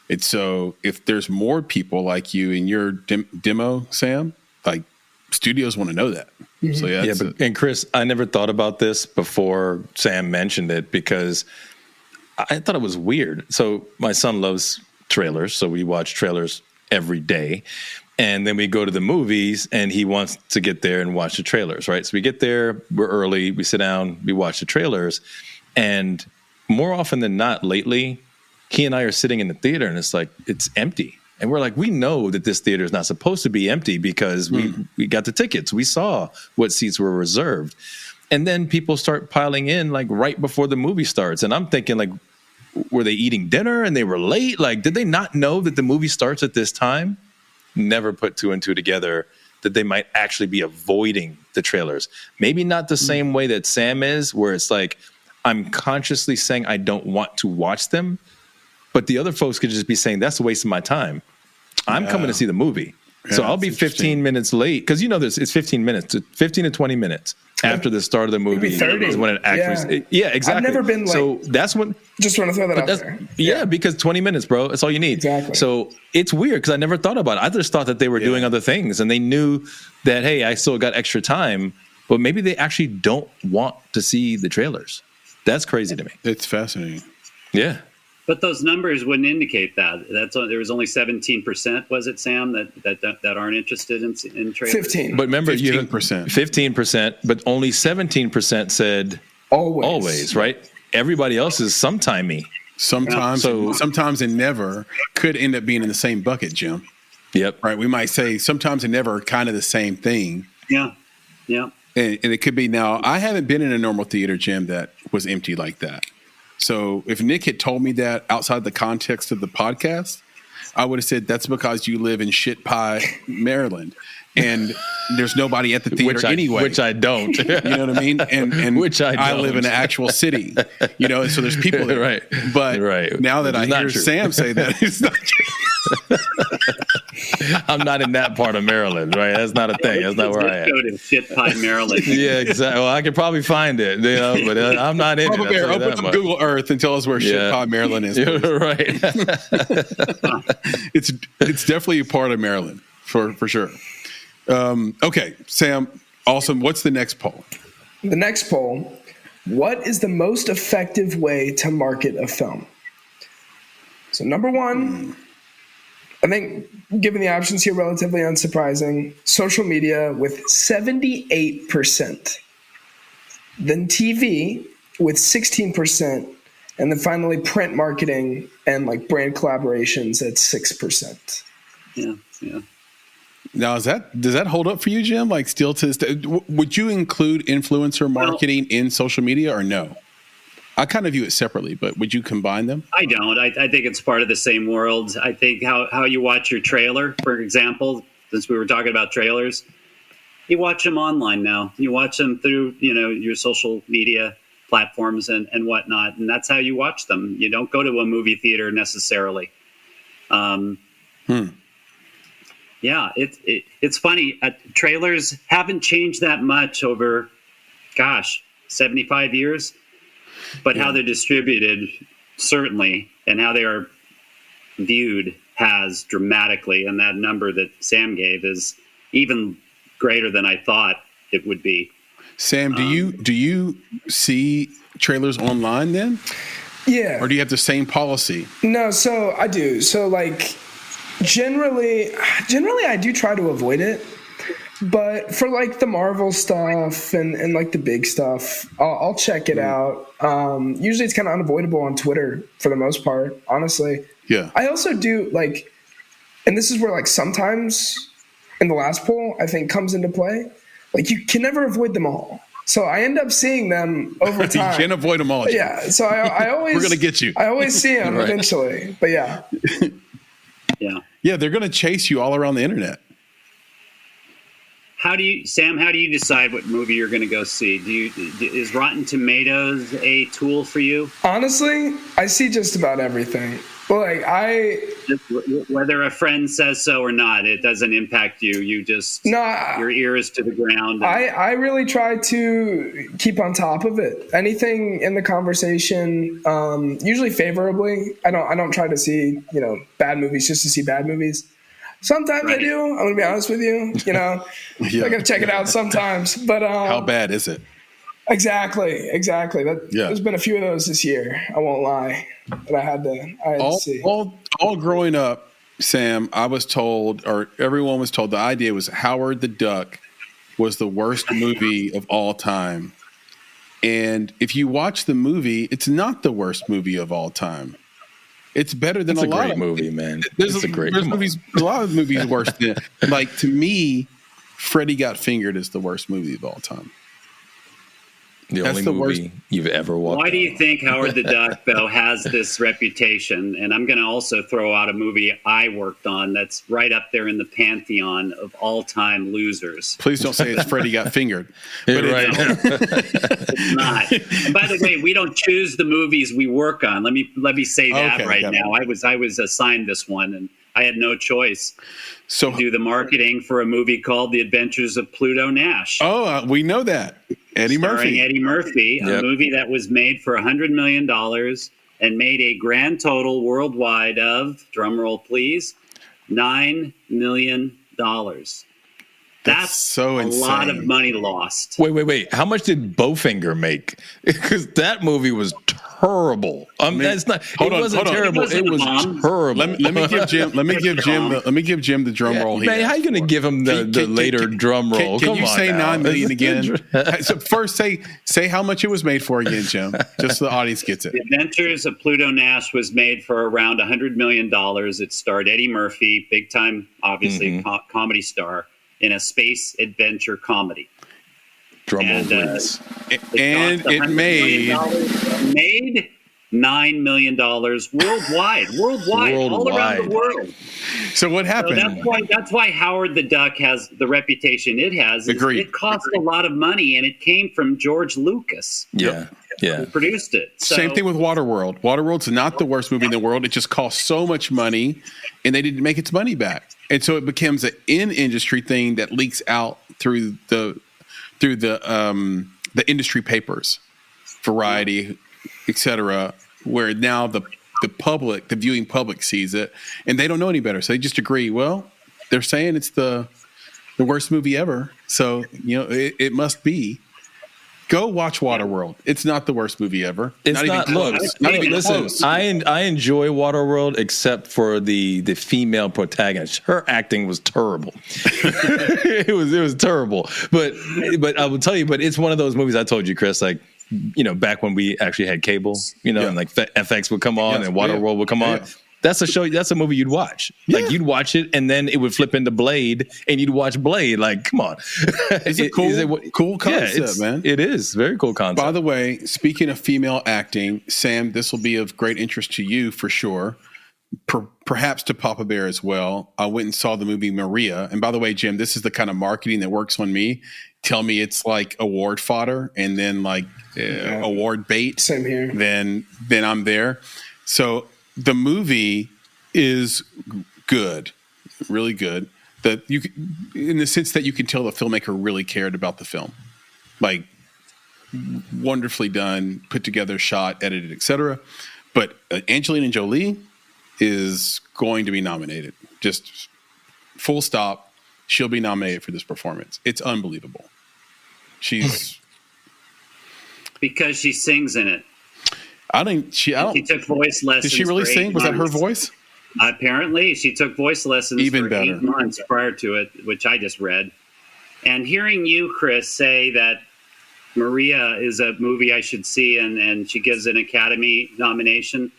And so if there's more people like you in your demo, Sam, like studios want to know that. Mm-hmm. So and Chris, I never thought about this before Sam mentioned it because I thought it was weird. So my son loves trailers, so we watch trailers every day. And then we go to the movies and he wants to get there and watch the trailers, right? So we get there, we're early, we sit down, we watch the trailers. And more often than not lately, he and I are sitting in the theater and it's like, it's empty. And we're like, we know that this theater is not supposed to be empty because we got the tickets. We saw what seats were reserved. And then people start piling in like right before the movie starts. And I'm thinking like, were they eating dinner and they were late? Like, did they not know that the movie starts at this time? Never put 2 and 2 together that they might actually be avoiding the trailers. Maybe not the same way that Sam is, where it's like, I'm consciously saying I don't want to watch them, but the other folks could just be saying, that's a waste of my time. I'm coming to see the movie. Yeah, so I'll be 15 minutes late because it's 15 minutes, 15 to 20 minutes after the start of the movie is when it actually. Yeah, exactly. I've never been late. So that's when. Just want to throw that out there. Yeah, because 20 minutes, bro. That's all you need. Exactly. So it's weird because I never thought about it. I just thought that they were doing other things and they knew that, hey, I still got extra time, but maybe they actually don't want to see the trailers. That's crazy to me. It's fascinating. Yeah. But those numbers wouldn't indicate that. There was only 17%, was it, Sam, that aren't interested in trailers? 15. But remember, 15%. 15%, but only 17% said always, right? Everybody else is sometimey. Sometimes and never could end up being in the same bucket, Jim. Yep. Right. We might say sometimes and never are kind of the same thing. Yeah. Yeah. And it could be now. I haven't been in a normal theater, Jim, that was empty like that. So if Nick had told me that outside the context of the podcast, I would have said that's because you live in shit pie, Maryland, and there's nobody at the theater anyway. Which I don't. You know what I mean? And which I live in an actual city. You know, so there's people there. Right. But now that I hear true. Sam say that, it's not true. I'm not in that part of Maryland, right? That's not a thing. That's not where I am. In shit pie, Maryland. Yeah, exactly. Well, I could probably find it, but I'm not in it. Open up Google Earth and tell us where shit pie, Maryland is. Right. It's definitely a part of Maryland for sure. Okay, Sam. Awesome. What's the next poll? The next poll: what is the most effective way to market a film? So number 1. I think, given the options here, relatively unsurprising, social media with 78%, then TV with 16%, and then finally print marketing and like brand collaborations at 6%. Yeah. Now, does that hold up for you, Jim? Like, still to this day, would you include influencer marketing in social media or no? I kind of view it separately, but would you combine them? I don't. I think it's part of the same world. I think how you watch your trailer, for example, since we were talking about trailers, you watch them online now. You watch them through, your social media platforms and whatnot, and that's how you watch them. You don't go to a movie theater necessarily. Yeah, it's funny. Trailers haven't changed that much over, 75 years. But how they're distributed, certainly, and how they are viewed has dramatically. And that number that Sam gave is even greater than I thought it would be. Sam, do you see trailers online then? Yeah. Or do you have the same policy? No, so I do. So like generally I do try to avoid it. But for like the Marvel stuff and like the big stuff, I'll check it out. Usually it's kind of unavoidable on Twitter for the most part, honestly. Yeah. I also do like, and this is where like sometimes in the last poll, I think comes into play. Like you can never avoid them all. So I end up seeing them over time. You can't avoid them all. Jim. Yeah. So I always, we're going to get you. I always see them Right. eventually, but yeah. Yeah. They're going to chase you all around the internet. Sam, how do you decide what movie you're going to go see? Is Rotten Tomatoes a tool for you? Honestly, I see just about everything. Like Whether a friend says so or not, it doesn't impact you. You just your ear is to the ground. I really try to keep on top of it. Anything in the conversation, usually favorably. I don't try to see bad movies just to see bad movies. Sometimes right. I do. I'm going to be honest with you. I got to check it out sometimes. But how bad is it? Exactly. There's been a few of those this year. I won't lie. That I had to see. All growing up, Sam, I was told, or everyone was told, the idea was Howard the Duck was the worst movie of all time. And if you watch the movie, it's not the worst movie of all time. It's better than it's a lot great of movie, man. There's movies. A lot of movies worse than like to me. Freddy Got Fingered is the worst movie of all time. The only movie you've ever watched. Why do you think Howard the Duck, though, has this reputation? And I'm going to also throw out a movie I worked on that's right up there in the pantheon of all-time losers. Please don't say it's Freddy Got Fingered. But right. It's not. And by the way, we don't choose the movies we work on. Let me say that now. I was assigned this one, and I had no choice. So to do the marketing for a movie called The Adventures of Pluto Nash. Oh, we know that. Starring Eddie Murphy, a movie that was made for $100 million and made a grand total worldwide of, drumroll please, $9 million. That's so insane. A lot of money lost. Wait. How much did Bowfinger make? Because that movie was terrible. That's not. It wasn't terrible. It was terrible. Let me give Jim. Let me give Jim the drum roll here. Man, how you going to give him the later drum roll? Can you say $9 million again? So first, say how much it was made for again, Jim, just so the audience gets it. The Adventures of Pluto Nash was made for around $100 million. It starred Eddie Murphy, big time, obviously comedy star, in a space adventure comedy. And it made $9 million worldwide, all around the world. So what happened? So that's why Howard the Duck has the reputation it has. Agreed. It cost a lot of money, and it came from George Lucas. Yeah. Who produced it. So, same thing with Waterworld. Waterworld's not the worst movie in the world. It just cost so much money, and they didn't make its money back. And so it becomes an in-industry thing that leaks out through the industry papers, Variety, etc., where now the viewing public sees it, and they don't know any better, so they just agree. Well, they're saying it's the worst movie ever, so it must be. Go watch Waterworld. It's not the worst movie ever. It's not close. Not even close. I enjoy Waterworld except for the female protagonist. Her acting was terrible. It was terrible. But I will tell you. But it's one of those movies I told you, Chris. Like back when we actually had cable. And like FX would come on and Waterworld would come on. That's a show. That's a movie you'd watch. Yeah. Like you'd watch it, and then it would flip into Blade, and you'd watch Blade. Like, come on, It's a cool concept, man. It is very cool concept. By the way, speaking of female acting, Sam, this will be of great interest to you for sure. Perhaps to Papa Bear as well. I went and saw the movie Maria. And by the way, Jim, this is the kind of marketing that works on me. Tell me it's like award fodder and then like award bait. Same here. Then I'm there. So the movie is good, really good. That you, in the sense that you can tell the filmmaker really cared about the film, like wonderfully done, put together, shot, edited, etc. But Angelina Jolie is going to be nominated. Just full stop. She'll be nominated for this performance. It's unbelievable. She's because she sings in it. She took voice lessons. Did she really for 8 sing? Was that her months. voice? Apparently, she took voice lessons Even for better. 8 months prior to it, which I just read. And hearing you, Chris, say that Maria is a movie I should see and she gives an Academy nomination,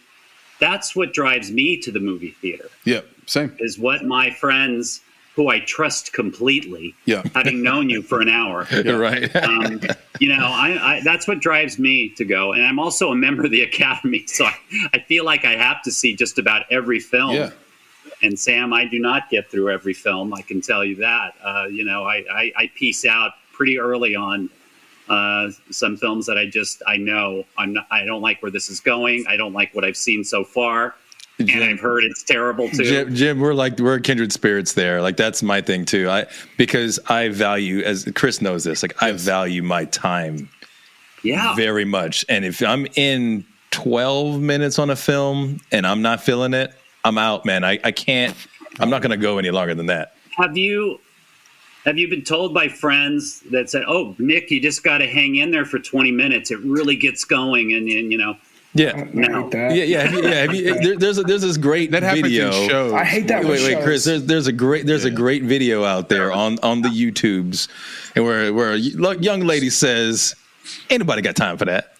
that's what drives me to the movie theater. Yeah, same. Is what my friends, who I trust completely, Yeah. having known you for an hour, Right. I that's what drives me to go. And I'm also a member of the Academy, so I feel like I have to see just about every film. Yeah. And Sam, I do not get through every film. I can tell you that. I piece out pretty early on some films that I know I don't like where this is going. I don't like what I've seen so far. And I've heard it's terrible too. Jim, we're kindred spirits there. Like that's my thing too. Because I value, as Chris knows this, like I value my time very much. And if I'm in 12 minutes on a film and I'm not feeling it, I'm out, man. I can't. I'm not going to go any longer than that. Have you been told by friends that said, "Oh, Nick, you just got to hang in there for 20 minutes. It really gets going," and Yeah. No. There's this great That happens video. in shows. I hate that. Wait, Chris. There's a great video out there on the YouTubes, and where a young lady says, "Ain't nobody got time for that."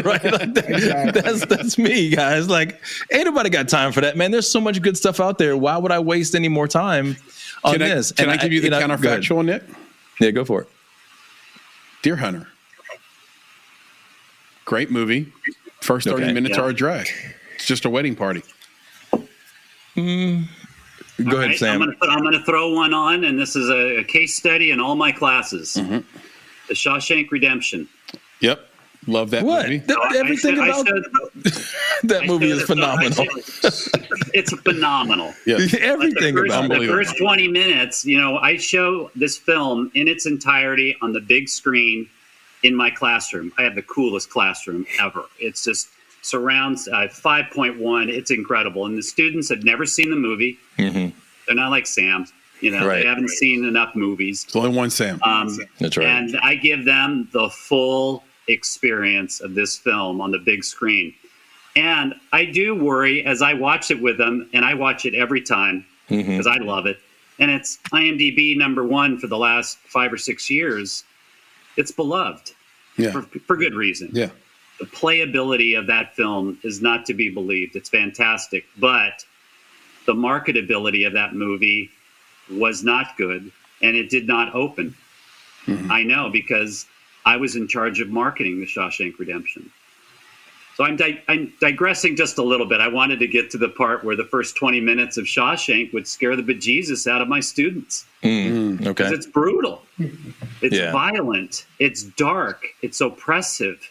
Right? Like that's me, guys. Like, ain't nobody got time for that, man. There's so much good stuff out there. Why would I waste any more time on this? Can I give you the counterfactual on it? Yeah, go for it. Deer Hunter. Great movie. First 30 minutes are a drag. It's just a wedding party. Go ahead, Sam. I'm going to throw one on, and this is a case study in all my classes. Mm-hmm. The Shawshank Redemption. Yep. Love that movie. Everything about that movie is phenomenal. It's phenomenal. Yeah. Everything about the first 20 minutes, I show this film in its entirety on the big screen in my classroom. I have the coolest classroom ever. It's just surrounds 5.1. It's incredible. And the students have never seen the movie. Mm-hmm. They're not like Sam. They haven't seen enough movies. There's only one Sam. That's right. And I give them the full experience of this film on the big screen. And I do worry as I watch it with them, and I watch it every time because I love it. And it's IMDb #1 for the last 5 or 6 years. It's beloved for good reason. Yeah. The playability of that film is not to be believed. It's fantastic. But the marketability of that movie was not good, and it did not open. Mm-hmm. I know because I was in charge of marketing The Shawshank Redemption. So I'm digressing just a little bit. I wanted to get to the part where the first 20 minutes of Shawshank would scare the bejesus out of my students. Okay. Because it's brutal. It's violent. It's dark. It's oppressive.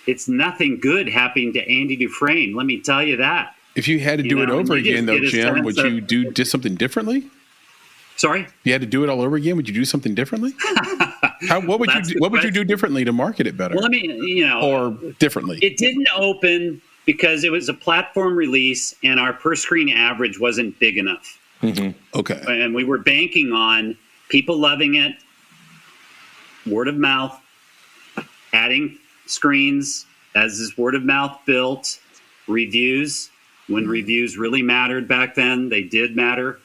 It's nothing good happening to Andy Dufresne. Let me tell you that. If you had to do it over again, though, Jim, would you do something differently? Sorry? If you had to do it all over again, would you do something differently? What would you do differently to market it better? Well, or differently. It didn't open because it was a platform release and our per screen average wasn't big enough. Mm-hmm. Okay. And we were banking on people loving it, word of mouth, adding screens as this word of mouth built, reviews. When reviews really mattered back then, they did matter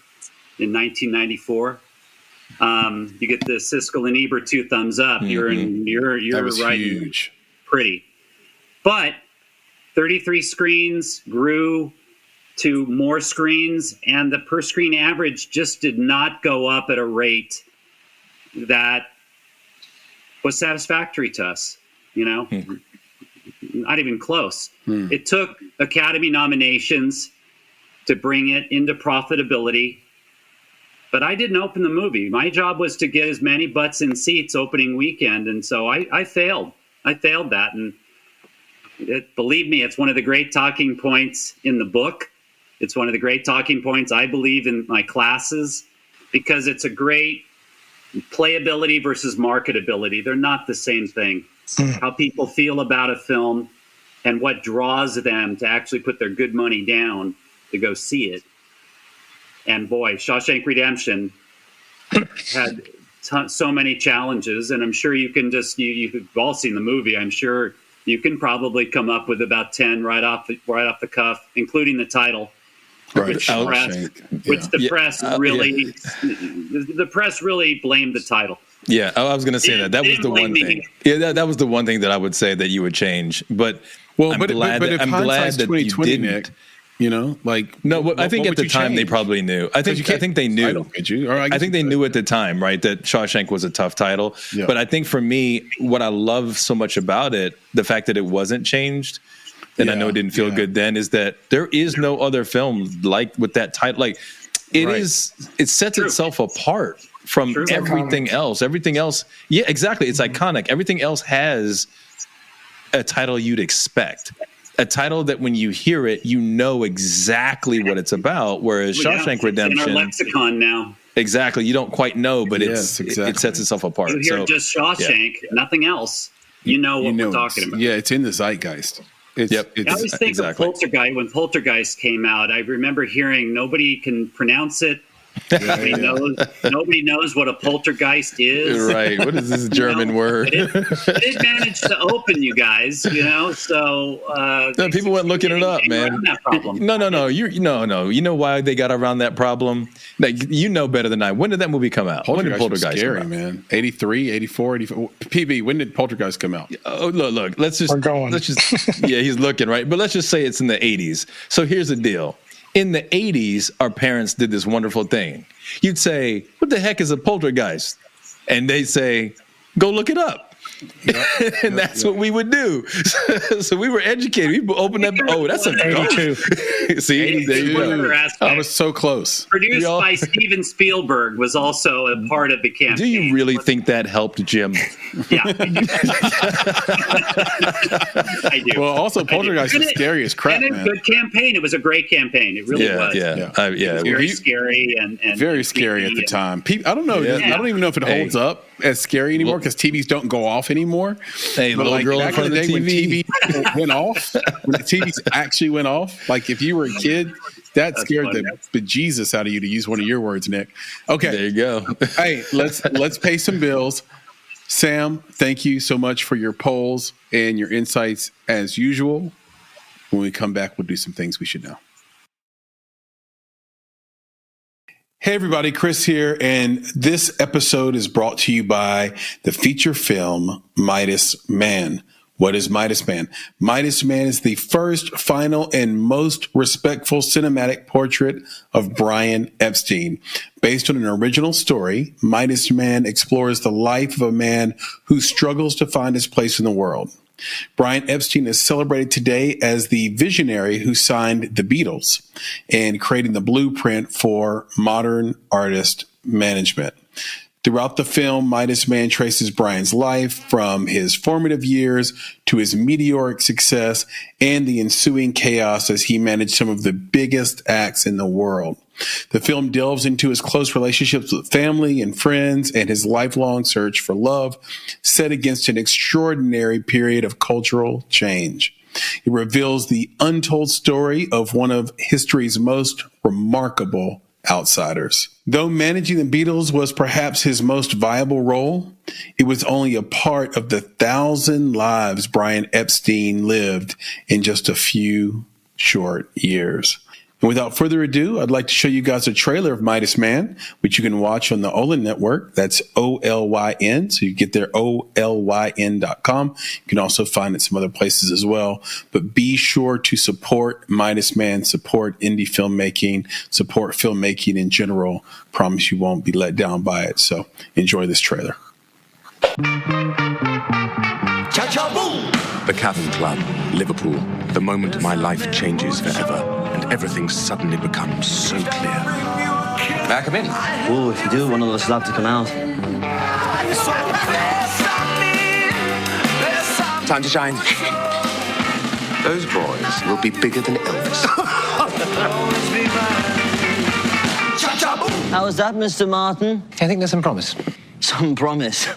in 1994. You get the Siskel and Ebert 2 thumbs up. Mm-hmm. You're right. Huge. Pretty. But 33 screens grew to more screens, and the per screen average just did not go up at a rate that was satisfactory to us, not even close. It took Academy nominations to bring it into profitability, but I didn't open the movie. My job was to get as many butts in seats opening weekend, and so I failed. I failed that, and believe me, it's one of the great talking points in the book. It's one of the great talking points I believe in my classes, because it's a great playability versus marketability. They're not the same thing. How people feel about a film and what draws them to actually put their good money down to go see it. And boy, Shawshank Redemption had so many challenges, and I'm sure you can you've all seen the movie. I'm sure you can probably come up with about 10 right off the cuff, including the title. Right. Which the press really blamed the title. Yeah, I was going to say that was the one thing. Yeah, that was the one thing that I would say that you would change. But I'm glad that you didn't. Nick, I think at the time they probably knew. I think they knew. I think they knew at the time, right, that Shawshank was a tough title. Yeah. But I think for me, what I love so much about it, the fact that it wasn't changed, and I know it didn't feel good then, is that there is no other film like with that title. Like it sets itself apart from everything else. Everything else, yeah, exactly. It's iconic. Everything else has a title you'd expect. A title that when you hear it, you know exactly what it's about. Whereas Shawshank Redemption, it's in our lexicon now. Exactly, you don't quite know, but it sets itself apart. You hear just Shawshank, nothing else. You know what we're talking about. Yeah, it's in the zeitgeist. I always think of Poltergeist. When Poltergeist came out, I remember hearing nobody can pronounce it. Nobody knows what a poltergeist is. Right. What is this German word? It managed to open, you guys, so people went looking it up, man. No. You know why they got around that problem? Like, better than I. When did that movie come out? When did Poltergeist come out? Man. 83, 84, 84. PB, when did Poltergeist come out? Oh, look, let's just yeah, he's looking, right? But let's just say it's in the 80s. So here's the deal. In the 80s, our parents did this wonderful thing. You'd say, what the heck is a poltergeist? And they'd say, go look it up. And that's what we would do. So we were educated. We opened up. Oh, that's a 82. See, there you go. I was so close. Produced by Steven Spielberg was also a part of the campaign. Do you really think that helped, Jim? Yeah, I do. Well, also Poltergeist was scary as crap. And a good campaign. It was a great campaign. It really was. It was very scary and very scary at the time. I don't know. I don't even know if it holds up as scary anymore because TVs don't go off anymore. Hey, little girl in front of the TV. When TV went off, when the TVs actually went off, like if you were a kid, that scared the bejesus out of you, to use one of your words, Nick. Okay, there you go. Hey, let's pay some bills. Sam, thank you so much for your polls and your insights as usual. When we come back, we'll do some things we should know. Hey everybody, Chris here, and this episode is brought to you by the feature film Midas Man. What is Midas Man? Midas Man is the first, final, and most respectful cinematic portrait of Brian Epstein. Based on an original story, Midas Man explores the life of a man who struggles to find his place in the world. Brian Epstein is celebrated today as the visionary who signed the Beatles and creating the blueprint for modern artist management. Throughout the film, Midas Man traces Brian's life from his formative years to his meteoric success and the ensuing chaos as he managed some of the biggest acts in the world. The film delves into his close relationships with family and friends and his lifelong search for love, set against an extraordinary period of cultural change. It reveals the untold story of one of history's most remarkable outsiders. Though managing the Beatles was perhaps his most viable role, it was only a part of the 1,000 lives Brian Epstein lived in just a few short years. And without further ado, I'd like to show you guys a trailer of Midas Man, which you can watch on the Olyn Network. That's OLYN. So you get there, OLYN.com. You can also find it some other places as well. But be sure to support Midas Man, support indie filmmaking, support filmmaking in general. Promise you won't be let down by it. So enjoy this trailer. Cha-cha boom! The Cavern Club, Liverpool. The moment my life changes forever, and everything suddenly becomes so clear. May I come in? Oh, if you do, one of us will have to come out. Time to shine. Those boys will be bigger than Elvis. How was that, Mr. Martin? I think there's some promise. Some promise.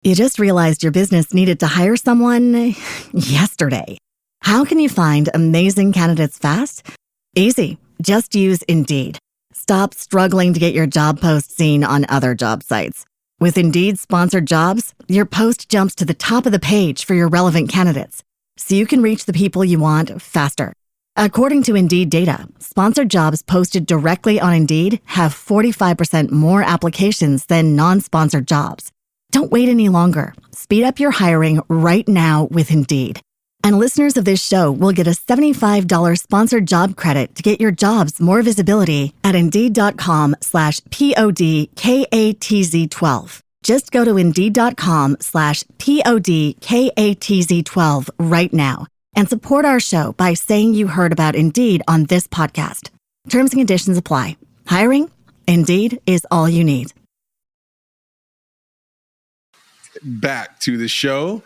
You just realized your business needed to hire someone yesterday. How can you find amazing candidates fast? Easy. Just use Indeed. Stop struggling to get your job post seen on other job sites. With Indeed sponsored jobs, your post jumps to the top of the page for your relevant candidates, so you can reach the people you want faster. According to Indeed data, sponsored jobs posted directly on Indeed have 45% more applications than non-sponsored jobs. Don't wait any longer. Speed up your hiring right now with Indeed. And listeners of this show will get a $75 sponsored job credit to get your jobs more visibility at Indeed.com/PODKATZ12. Just go to Indeed.com/PODKATZ12 right now and support our show by saying you heard about Indeed on this podcast. Terms and conditions apply. Hiring? Indeed is all you need. Back to the show.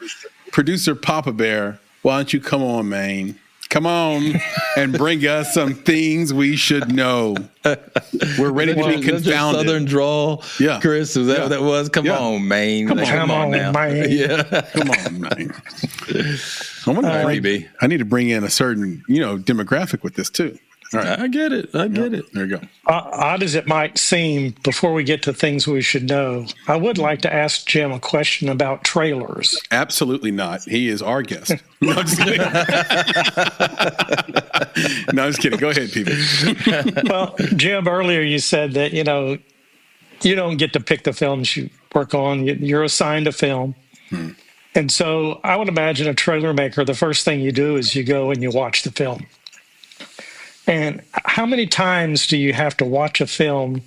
Producer Papa Bear, why don't you come on, man? Come on and bring us some things we should know. We're ready to be confounded. Southern drawl, yeah. Chris, is that what that was? Come on, man. Come on, now. man. Yeah. Come on, man. I need to bring in a certain, demographic with this too. All right. I get it. There you go. Odd as it might seem, before we get to things we should know, I would like to ask Jim a question about trailers. Absolutely not. He is our guest. No, I'm just kidding. No, I'm just kidding. Go ahead, people. Well, Jim, earlier you said that, you don't get to pick the films you work on. You're assigned a film. And so I would imagine a trailer maker, the first thing you do is you go and you watch the film. And how many times do you have to watch a film?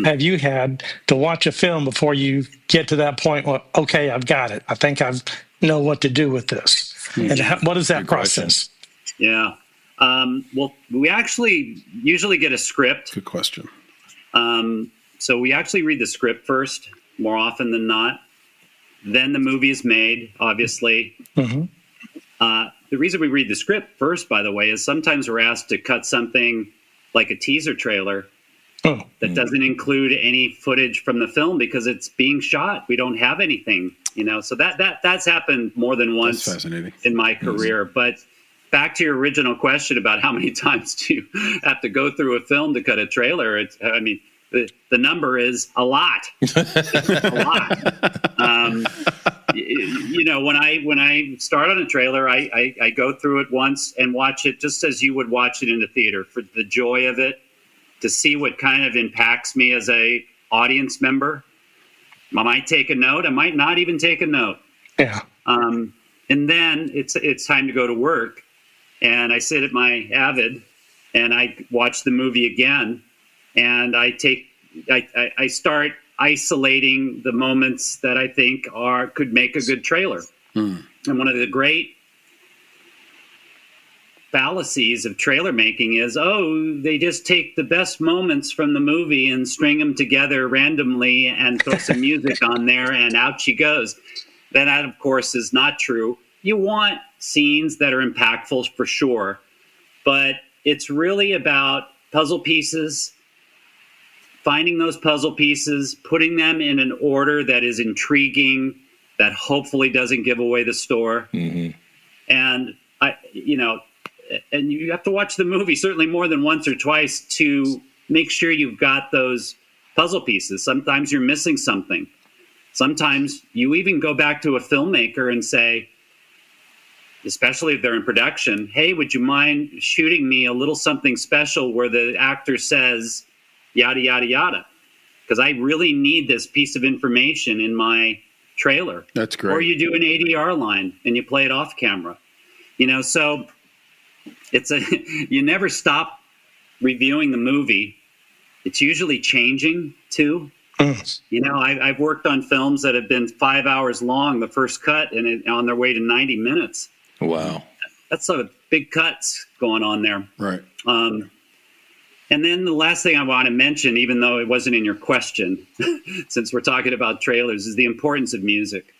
Have you had to watch a film before you get to that point? Well, okay, I've got it. I think I know what to do with this. And what is that process? Yeah. Well, we actually usually get a script. Good question. So we actually read the script first, more often than not. Then the movie is made, obviously. Mm-hmm. The reason we read the script first, by the way, is sometimes we're asked to cut something like a teaser trailer that doesn't include any footage from the film because it's being shot. We don't have anything, So that's happened more than once in my career. But back to your original question about how many times do you have to go through a film to cut a trailer? The number is a lot. A lot. When I start on a trailer, I go through it once and watch it just as you would watch it in the theater for the joy of it, to see what kind of impacts me as a audience member. I might take a note. I might not even take a note. Yeah. And then it's time to go to work, and I sit at my Avid and I watch the movie again, and I start isolating the moments that I think could make a good trailer. And one of the great fallacies of trailer making is, they just take the best moments from the movie and string them together randomly and throw some music on there and out she goes. That, of course, is not true. You want scenes that are impactful for sure, but it's really about puzzle pieces, finding those puzzle pieces, putting them in an order that is intriguing, that hopefully doesn't give away the store. Mm-hmm. And and you have to watch the movie certainly more than once or twice to make sure you've got those puzzle pieces. Sometimes you're missing something. Sometimes you even go back to a filmmaker and say, especially if they're in production, hey, would you mind shooting me a little something special where the actor says yada, yada, yada? Because I really need this piece of information in my trailer. That's great. Or you do an ADR line and you play it off camera. So you never stop reviewing the movie. It's usually changing too. I've worked on films that have been 5 hours long, the first cut, and on their way to 90 minutes. Wow. That's sort of big cuts going on there. Right. And then the last thing I want to mention, even though it wasn't in your question, since we're talking about trailers, is the importance of music.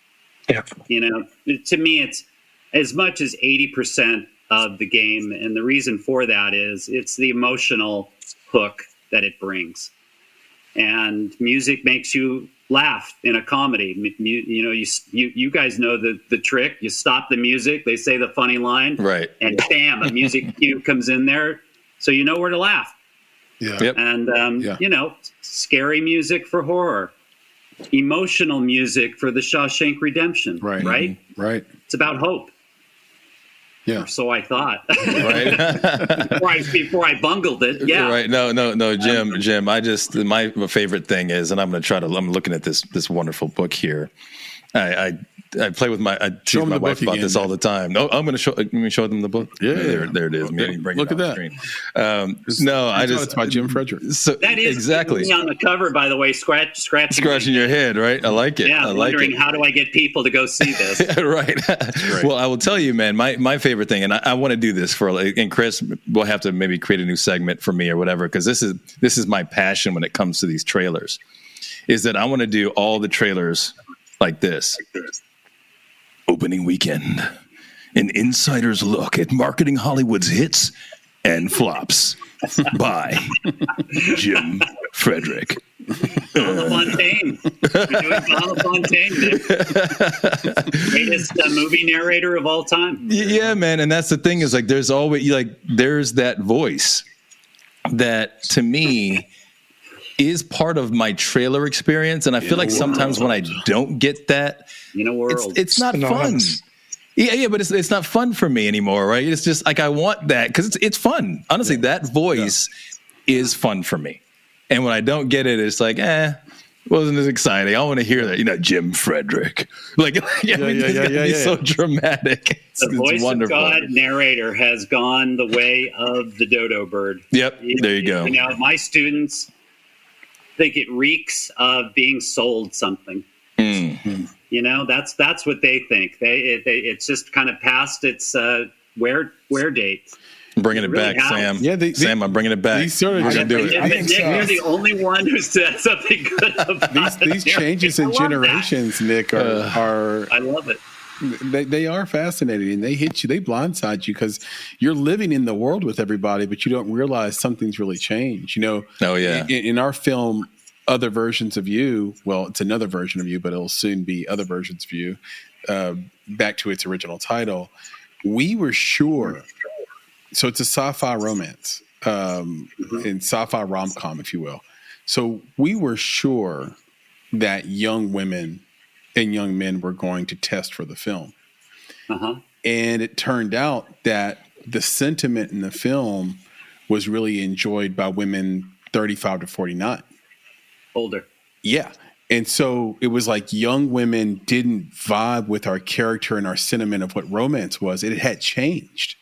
Yeah. To me, it's as much as 80% of the game. And the reason for that is it's the emotional hook that it brings. And music makes you laugh in a comedy. You guys know the trick. You stop the music, they say the funny line, right, and bam, a music cue comes in there, so you know where to laugh. Yeah. Yep. And scary music for horror, emotional music for The Shawshank Redemption. Right. Right. Right. It's about hope. Yeah. Or so I thought. Right. before I bungled it. Yeah. Right. No, Jim. My favorite thing is, and I'm looking at this wonderful book here. I play with my tease my wife about this all the time. No, I'm going to show them the book. Yeah, there it is. Maybe bring look it at on that. The screen. It's by Jim Fredrick. So that is exactly on the cover, by the way. Scratching your head, right? I like it. Yeah, I like wondering it. how do I get people to go see this? Right. Well, I will tell you, man. My favorite thing, and I want to do this and Chris, we'll have to maybe create a new segment for me or whatever, because this is my passion when it comes to these trailers. Is that I want to do all the trailers like this. Opening weekend, an insider's look at marketing Hollywood's hits and flops by Jim Fredrick. Fontaine. We're doing Donald Fontaine, Nick. Greatest movie narrator of all time. Yeah, man. And that's the thing is, there's always there's that voice that to me is part of my trailer experience. And I feel like sometimes when I don't get that, it's not fun. Yeah, but it's not fun for me anymore, right? It's just I want that because it's fun. Honestly, that voice is fun for me. And when I don't get it, it's wasn't as exciting. I want to hear that, Jim Fredrick. It's so dramatic. The voice of God narrator has gone the way of the dodo bird. Yep, there you go. My students think it reeks of being sold something. Mm-hmm. That's what they think. It's just kind of past its wear date. Bringing it back, Sam. Yeah, Sam, I'm bringing it back. We're gonna do it. Nick, you're the only one who said something good about these changes in generations, that. Nick, are I love it. They are fascinating, and they hit you. They blindside you because you're living in the world with everybody, but you don't realize something's really changed. Oh yeah. In our film, Other Versions of You. Well, it's another version of you, but it'll soon be Other Versions of You. Back to its original title. We were sure. So it's a sci-fi romance, and sci-fi rom-com, if you will. So we were sure that young women and young men were going to test for the film. And it turned out that the sentiment in the film was really enjoyed by women 35 to 49. Older. Yeah. And so it was like young women didn't vibe with our character and our sentiment of what romance was. It had changed.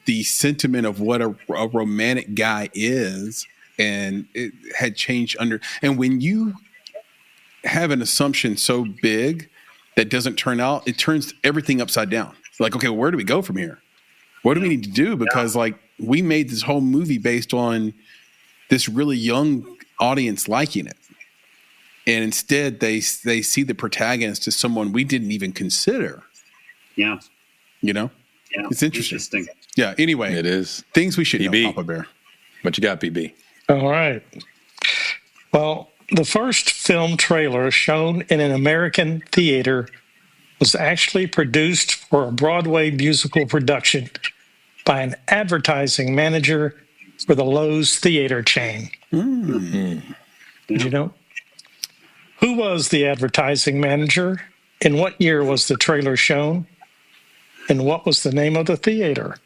The sentiment of what a romantic guy is, and it had changed and when you have an assumption so big that doesn't turn out, it turns everything upside down. Like, okay, where do we go from here? What do we need to do? Because we made this whole movie based on this really young audience liking it. And instead they see the protagonist as someone we didn't even consider. Yeah. Yeah. It's interesting. Yeah. Anyway, it is things we should PB. know, Papa Bear. What you got, PB? All right. Well, the first film trailer shown in an American theater was actually produced for a Broadway musical production by an advertising manager for the Lowe's theater chain. Did you know? Who was the advertising manager? In what year was the trailer shown? And what was the name of the theater?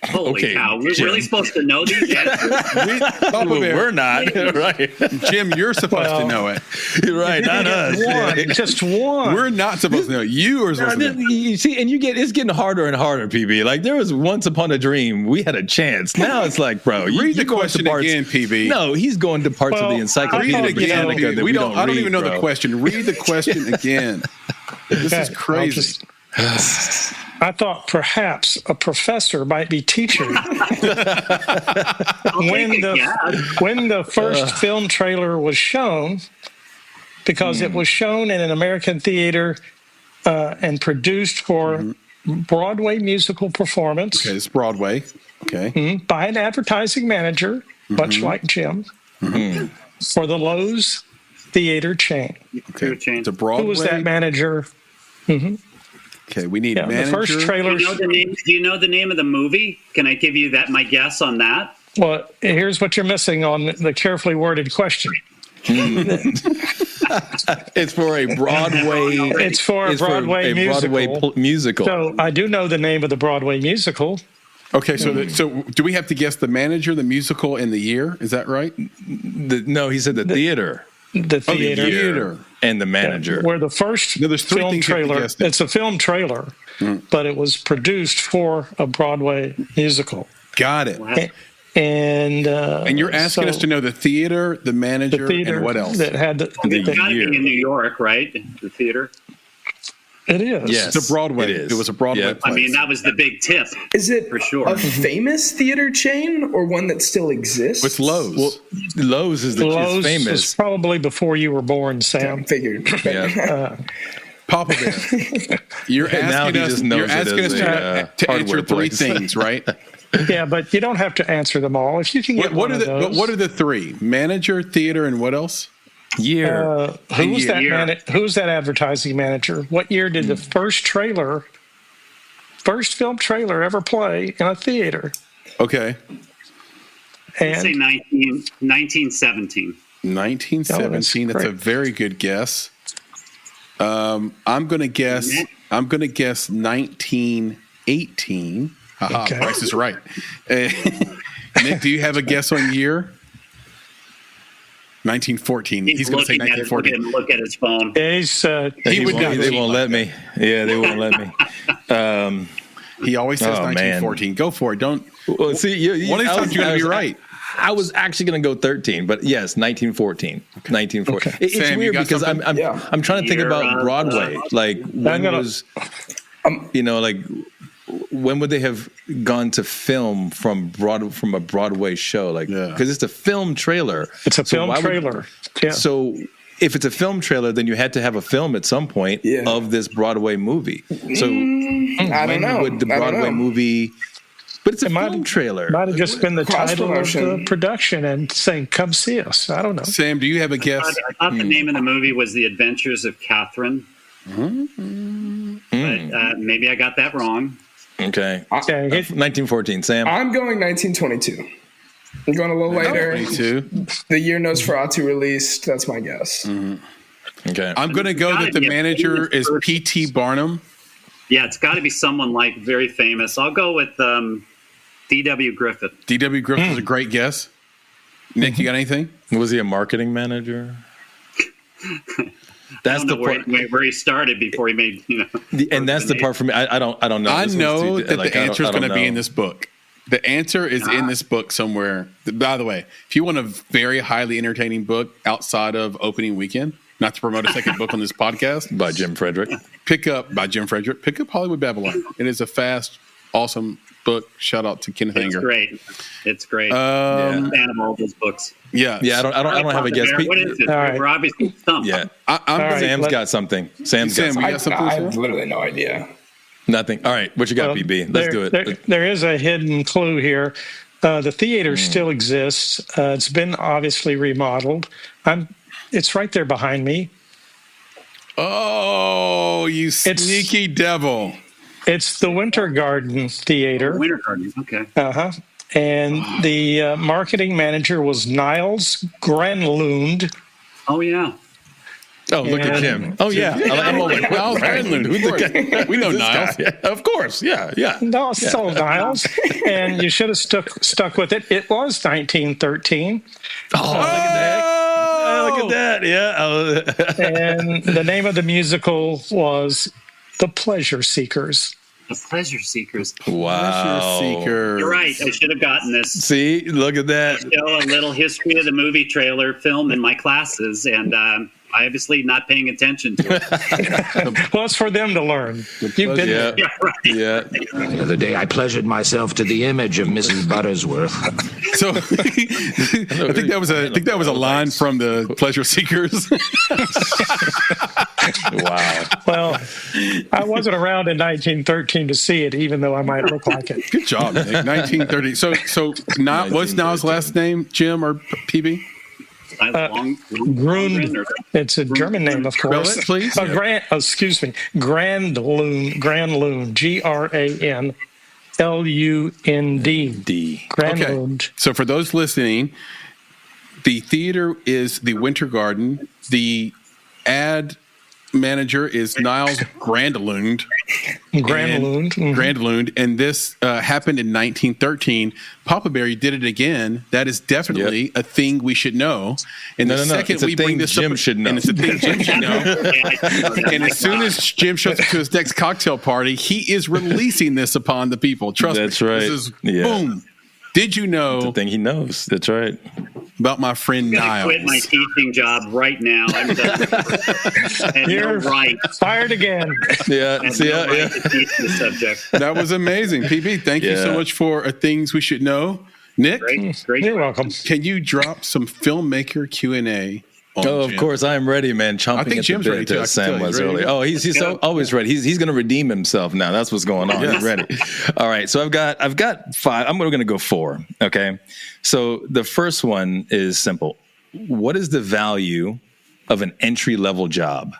Holy cow. We're Jim. really supposed to know these answers? We're not. Right. Jim, you're supposed to know it. You're right. Not us. One, just one. We're not supposed to know. You are supposed to know. You see, and it's getting harder and harder, PB. Like there was once upon a dream, we had a chance. Now it's like, bro, Read the you're going question to parts, again, PB. No, he's going to parts of the Encyclopedia Read it again. Britannica that we don't I don't read, even know bro. the question. Read the question again. This is crazy. I thought perhaps a professor might be teaching. when the first film trailer was shown, because it was shown in an American theater and produced for Broadway musical performance. Okay, it's Broadway. Okay. By an advertising manager, much like Jim, for the Lowe's theater chain. Okay. It's a Broadway. Who was that manager? Okay, we need manager. The first trailer. Do you know the name of the movie? Can I give you my guess on that? Well, here's what you're missing on the carefully worded question. It's for a Broadway. It's for a Broadway musical. So I do know the name of the Broadway musical. Okay, so do we have to guess the manager, the musical, and the year? Is that right? No, he said the theater. The theater. The theater. And the manager. Where the first there's three film things you have to trailer, guess. it's a film trailer, but it was produced for a Broadway musical. Got it. Wow. And you're asking us to know the theater, the manager, and what else? That had It's got to be in New York, right? The theater. It is. Yes, it's a Broadway. It was a Broadway place. I mean, that was the big tip. Is it for sure a famous theater chain or one that still exists? It's Lowe's. Well, Lowe's is Lowe's famous. was probably before you were born, Sam. Figured. Papa Bear. You're asking us to answer three things, right? Yeah, but you don't have to answer them all. If you can get what are the three? Manager, theater, and what else? Year. Who was that advertising manager? What year did the first film trailer ever play in a theater? Okay. I'd say 1917. 1917. That's a very good guess. I'm going to guess 1918. Haha, Okay. Price is right. Nick, do you have a guess on year? 1914. He's going to say 1914. Look at his phone. They won't let me. Yeah, they won't let me. He always says 1914. Man. Go for it. Don't. Well, see, one of these times you're going to be right. I was actually going to go 13, but yes, 1914. 1914. Okay. It's Sam, weird because I'm trying to think about Broadway. Like when was, when would they have gone to film from a Broadway show? Like, because it's a film trailer. It's a film trailer. So if it's a film trailer, then you had to have a film at some point of this Broadway movie. So I don't know. Would the Broadway movie? But it's a film trailer. Might have just been the title of the production and saying, "Come see us." I don't know. Sam, do you have a guess? I thought the name of the movie was The Adventures of Catherine. But maybe I got that wrong. Okay. 1914, Sam. I'm going 1922. I'm going a little later. 22. The year Nosferatu released. That's my guess. Okay. I'm going to go that the manager is P.T. Barnum. Yeah, it's got to be someone like very famous. I'll go with D.W. Griffith. D.W. Griffith is a great guess. Nick, you got anything? Was he a marketing manager? That's the part where he started before he made, and that's the part for me. I don't know. I know that the answer is going to be in this book. The answer is in this book somewhere. By the way, if you want a very highly entertaining book outside of opening weekend, not to promote a second book on this podcast, by Jim Fredrick, pick up Hollywood Babylon. It is a fast, awesome book. Shout out to Kenneth Anger. It's great. I'm a fan of all those books. Yeah. I don't have a guess. What is it? We're obviously stumped. Yeah. Sam's got something. Sam, you got something? I have literally no idea. Nothing. All right. What you got, PB? Let's do it. There is a hidden clue here. The theater still exists. It's been obviously remodeled. It's right there behind me. Oh, you sneaky devil. It's the Winter Garden Theater. Winter Garden, okay. And the marketing manager was Niles Granlund. Oh, yeah. Oh, look at Jim. Oh, yeah. I'm all like, Niles right. Granlund, Who's the guy? We know This Niles. guy? Yeah, of course. Yeah. No, so Niles, and you should have stuck with it. It was 1913. Oh, look at that. Oh, look at that. Yeah. And the name of the musical was The Pleasure Seekers. The Pleasure Seekers. Wow. Pleasure Seekers. You're right. I should have gotten this. See, look at that. Show a little history of the movie trailer film in my classes, and I obviously not paying attention to it. Well, it's for them to learn. You've been there. Yeah, right. Yeah. The other day, I pleasured myself to the image of Mrs. Buttersworth. So I think that was a line from the Pleasure Seekers. Wow. Well, I wasn't around in 1913 to see it, even though I might look like it. Good job, Nick. 1930. So what's Niles' last name, Jim or PB? Grund. It's a German name, of course. Spell it, please. Excuse me. Granlund. Granlund. Granlund. Okay. So for those listening, the theater is the Winter Garden. The ad manager is Niles Granlund. Granlund. And this happened in 1913. Papa Bear did it again. That is definitely a thing we should know. And the second we bring this Jim up, should know. and it's a thing Jim should know. And as soon as Jim shows up to his next cocktail party, he is releasing this upon the people. Trust me. That's right. This is boom. Did you know? It's a thing he knows. That's right. About my friend I'm Niles. quit my teaching job right now. I'm done. And You're right. fired again. Yeah. And See, no yeah. right to teach the subject. That was amazing. PB, thank you so much for things we should know. Nick, Great. You're welcome. can you drop some filmmaker Q&A? Oh, of course, I am ready, man. Chomping think at Jim's the ready, bit, too. I as can Sam tell was he's ready. earlier. Oh, he's so always ready. He's going to redeem himself now. That's what's going on. He's ready. All right, so I've got 5. I'm going to go 4. Okay, so the first one is simple. What is the value of an entry level job?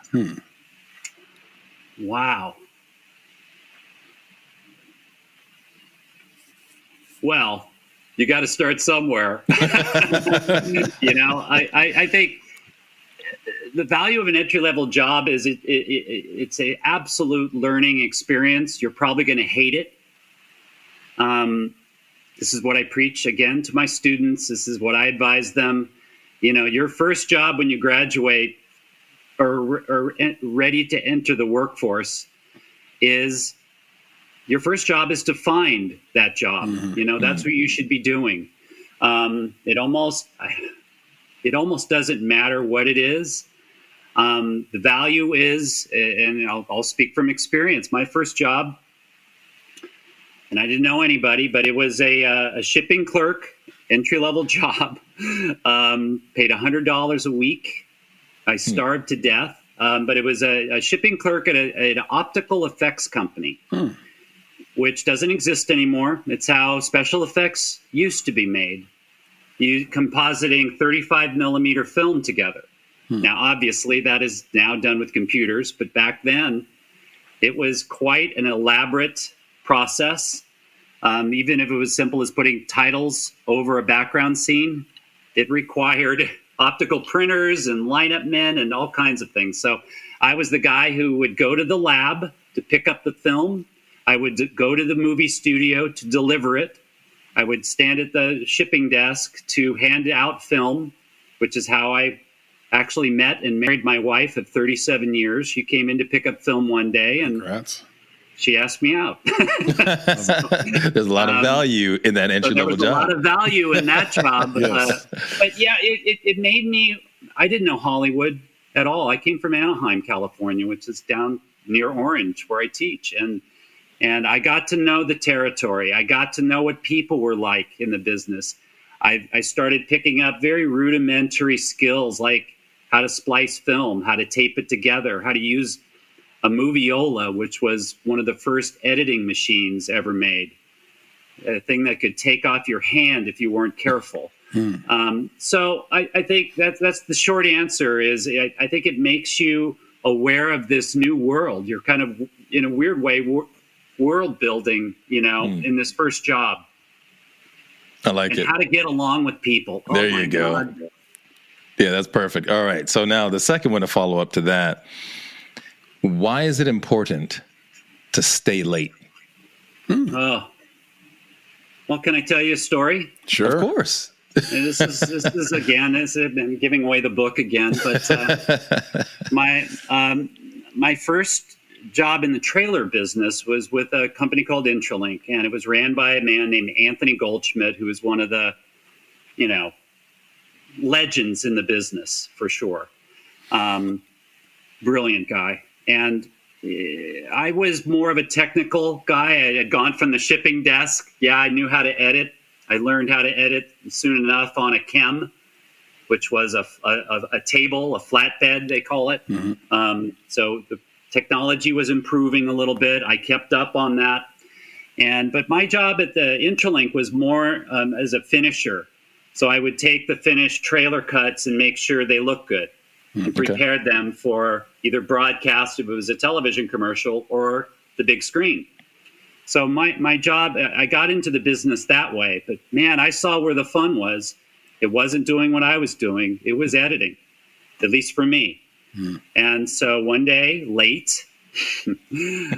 Wow. Well, you got to start somewhere. I think the value of an entry-level job is it's an absolute learning experience. You're probably going to hate it. This is what I preach again to my students. This is what I advise them. Your first job when you graduate or ready to enter the workforce is your first job is to find that job. That's what you should be doing. It almost doesn't matter what it is. The value is, and I'll speak from experience. My first job, and I didn't know anybody, but it was a shipping clerk, entry-level job, paid $100 a week. I starved to death, but it was a shipping clerk at an optical effects company, which doesn't exist anymore. It's how special effects used to be made. You compositing 35 millimeter film together. Now, obviously, that is now done with computers, but back then, it was quite an elaborate process. Even if it was simple as putting titles over a background scene, it required optical printers and lineup men and all kinds of things. So I was the guy who would go to the lab to pick up the film. I would go to the movie studio to deliver it. I would stand at the shipping desk to hand out film, which is how I actually met and married my wife of 37 years. She came in to pick up film one day and she asked me out. There's a lot of value in that entry-level job. There was a lot of value in that job. Yes. But yeah, it made me, I didn't know Hollywood at all. I came from Anaheim, California, which is down near Orange where I teach. And I got to know the territory. I got to know what people were like in the business. I started picking up very rudimentary skills like how to splice film, how to tape it together, how to use a Moviola, which was one of the first editing machines ever made, a thing that could take off your hand if you weren't careful. So I think that's the short answer is I think it makes you aware of this new world. You're kind of, in a weird way, world building, in this first job. I like it. How to get along with people. There you go. God. Yeah, that's perfect. All right. So now the second one to follow up to that. Why is it important to stay late? Oh, well, can I tell you a story? Sure. Of course. This is again, I'm giving away the book again, but my first job in the trailer business was with a company called Intralink, and it was ran by a man named Anthony Goldschmidt, who was one of the, legends in the business for sure. Brilliant guy. And I was more of a technical guy. I had gone from the shipping desk. Yeah, I knew how to edit. I learned how to edit soon enough on a chem, which was a table, a flatbed, they call it. Mm-hmm. So the technology was improving a little bit. I kept up on that. But my job at the Intralink was more as a finisher. So I would take the finished trailer cuts and make sure they look good and prepared them for either broadcast if it was a television commercial or the big screen. So my job, I got into the business that way. But man, I saw where the fun was. It wasn't doing what I was doing. It was editing, at least for me. And so one day, late,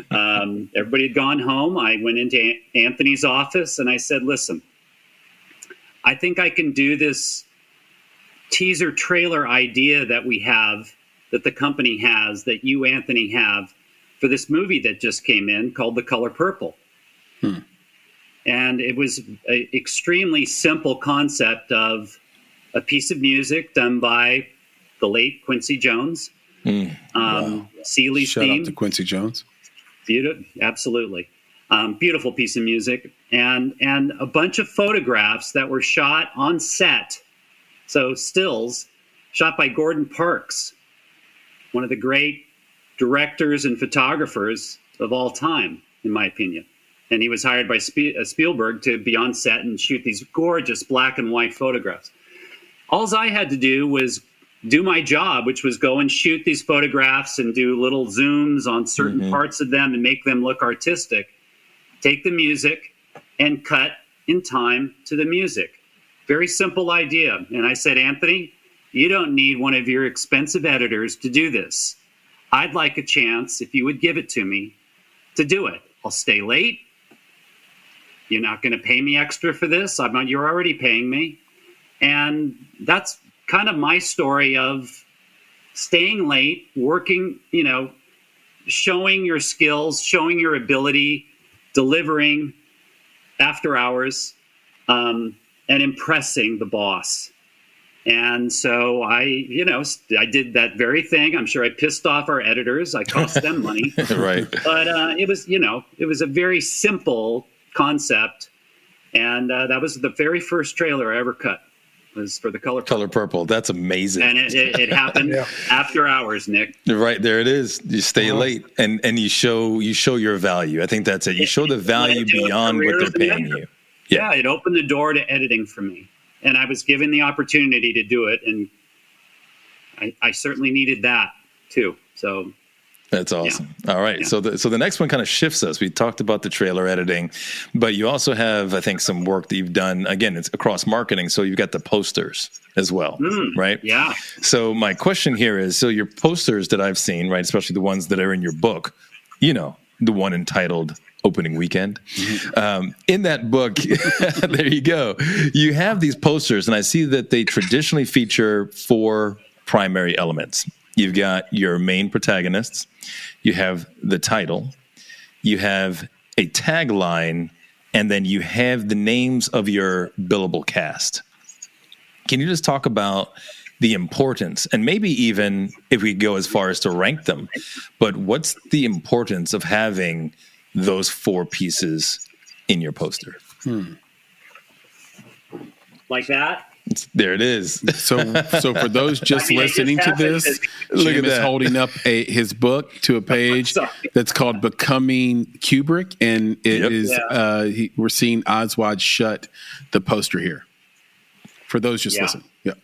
everybody had gone home. I went into Anthony's office and I said, listen, I think I can do this teaser trailer idea that we have, that the company has, that you, Anthony, have for this movie that just came in called The Color Purple. And it was an extremely simple concept of a piece of music done by the late Quincy Jones. Wow. Seeley's Shout theme. out to Quincy Jones. Beautiful, absolutely. Beautiful piece of music. And a bunch of photographs that were shot on set. So stills shot by Gordon Parks, one of the great directors and photographers of all time, in my opinion. And he was hired by Spielberg to be on set and shoot these gorgeous black and white photographs. All I had to do was do my job, which was go and shoot these photographs and do little zooms on certain parts of them and make them look artistic. Take the music and cut in time to the music. Very simple idea. And I said, Anthony, you don't need one of your expensive editors to do this. I'd like a chance, if you would give it to me, to do it. I'll stay late. You're not going to pay me extra for this. You're already paying me. And that's kind of my story of staying late, working, showing your skills, showing your ability, delivering after hours, and impressing the boss. And so I did that very thing. I'm sure I pissed off our editors. I cost them money. Right. But it was a very simple concept. And that was the very first trailer I ever cut. Was for The Color Purple. That's amazing. And it happened after hours, Nick. Right, there it is. You stay late and you show your value. I think that's it. You show the value beyond what they're paying you. Yeah, it opened the door to editing for me. And I was given the opportunity to do it. And I certainly needed that too. So that's awesome. Yeah. All right. Yeah. So the next one kind of shifts us. We talked about the trailer editing, but you also have, I think, some work that you've done. Again, it's across marketing. So you've got the posters as well, right? Yeah. So my question here is, so your posters that I've seen, right, especially the ones that are in your book, the one entitled Opening Weekend. In that book, there you go. You have these posters, and I see that they traditionally feature 4 primary elements. You've got your main protagonists, you have the title, you have a tagline, and then you have the names of your billable cast. Can you just talk about the importance, and maybe even if we go as far as to rank them, but what's the importance of having those 4 pieces in your poster? Like that? There it is. So for those just listening to this, Jim is holding up his book to a page that's called Becoming Kubrick, and it is we're seeing Eyes Wide Shut, the poster here. For those just listening. Yeah.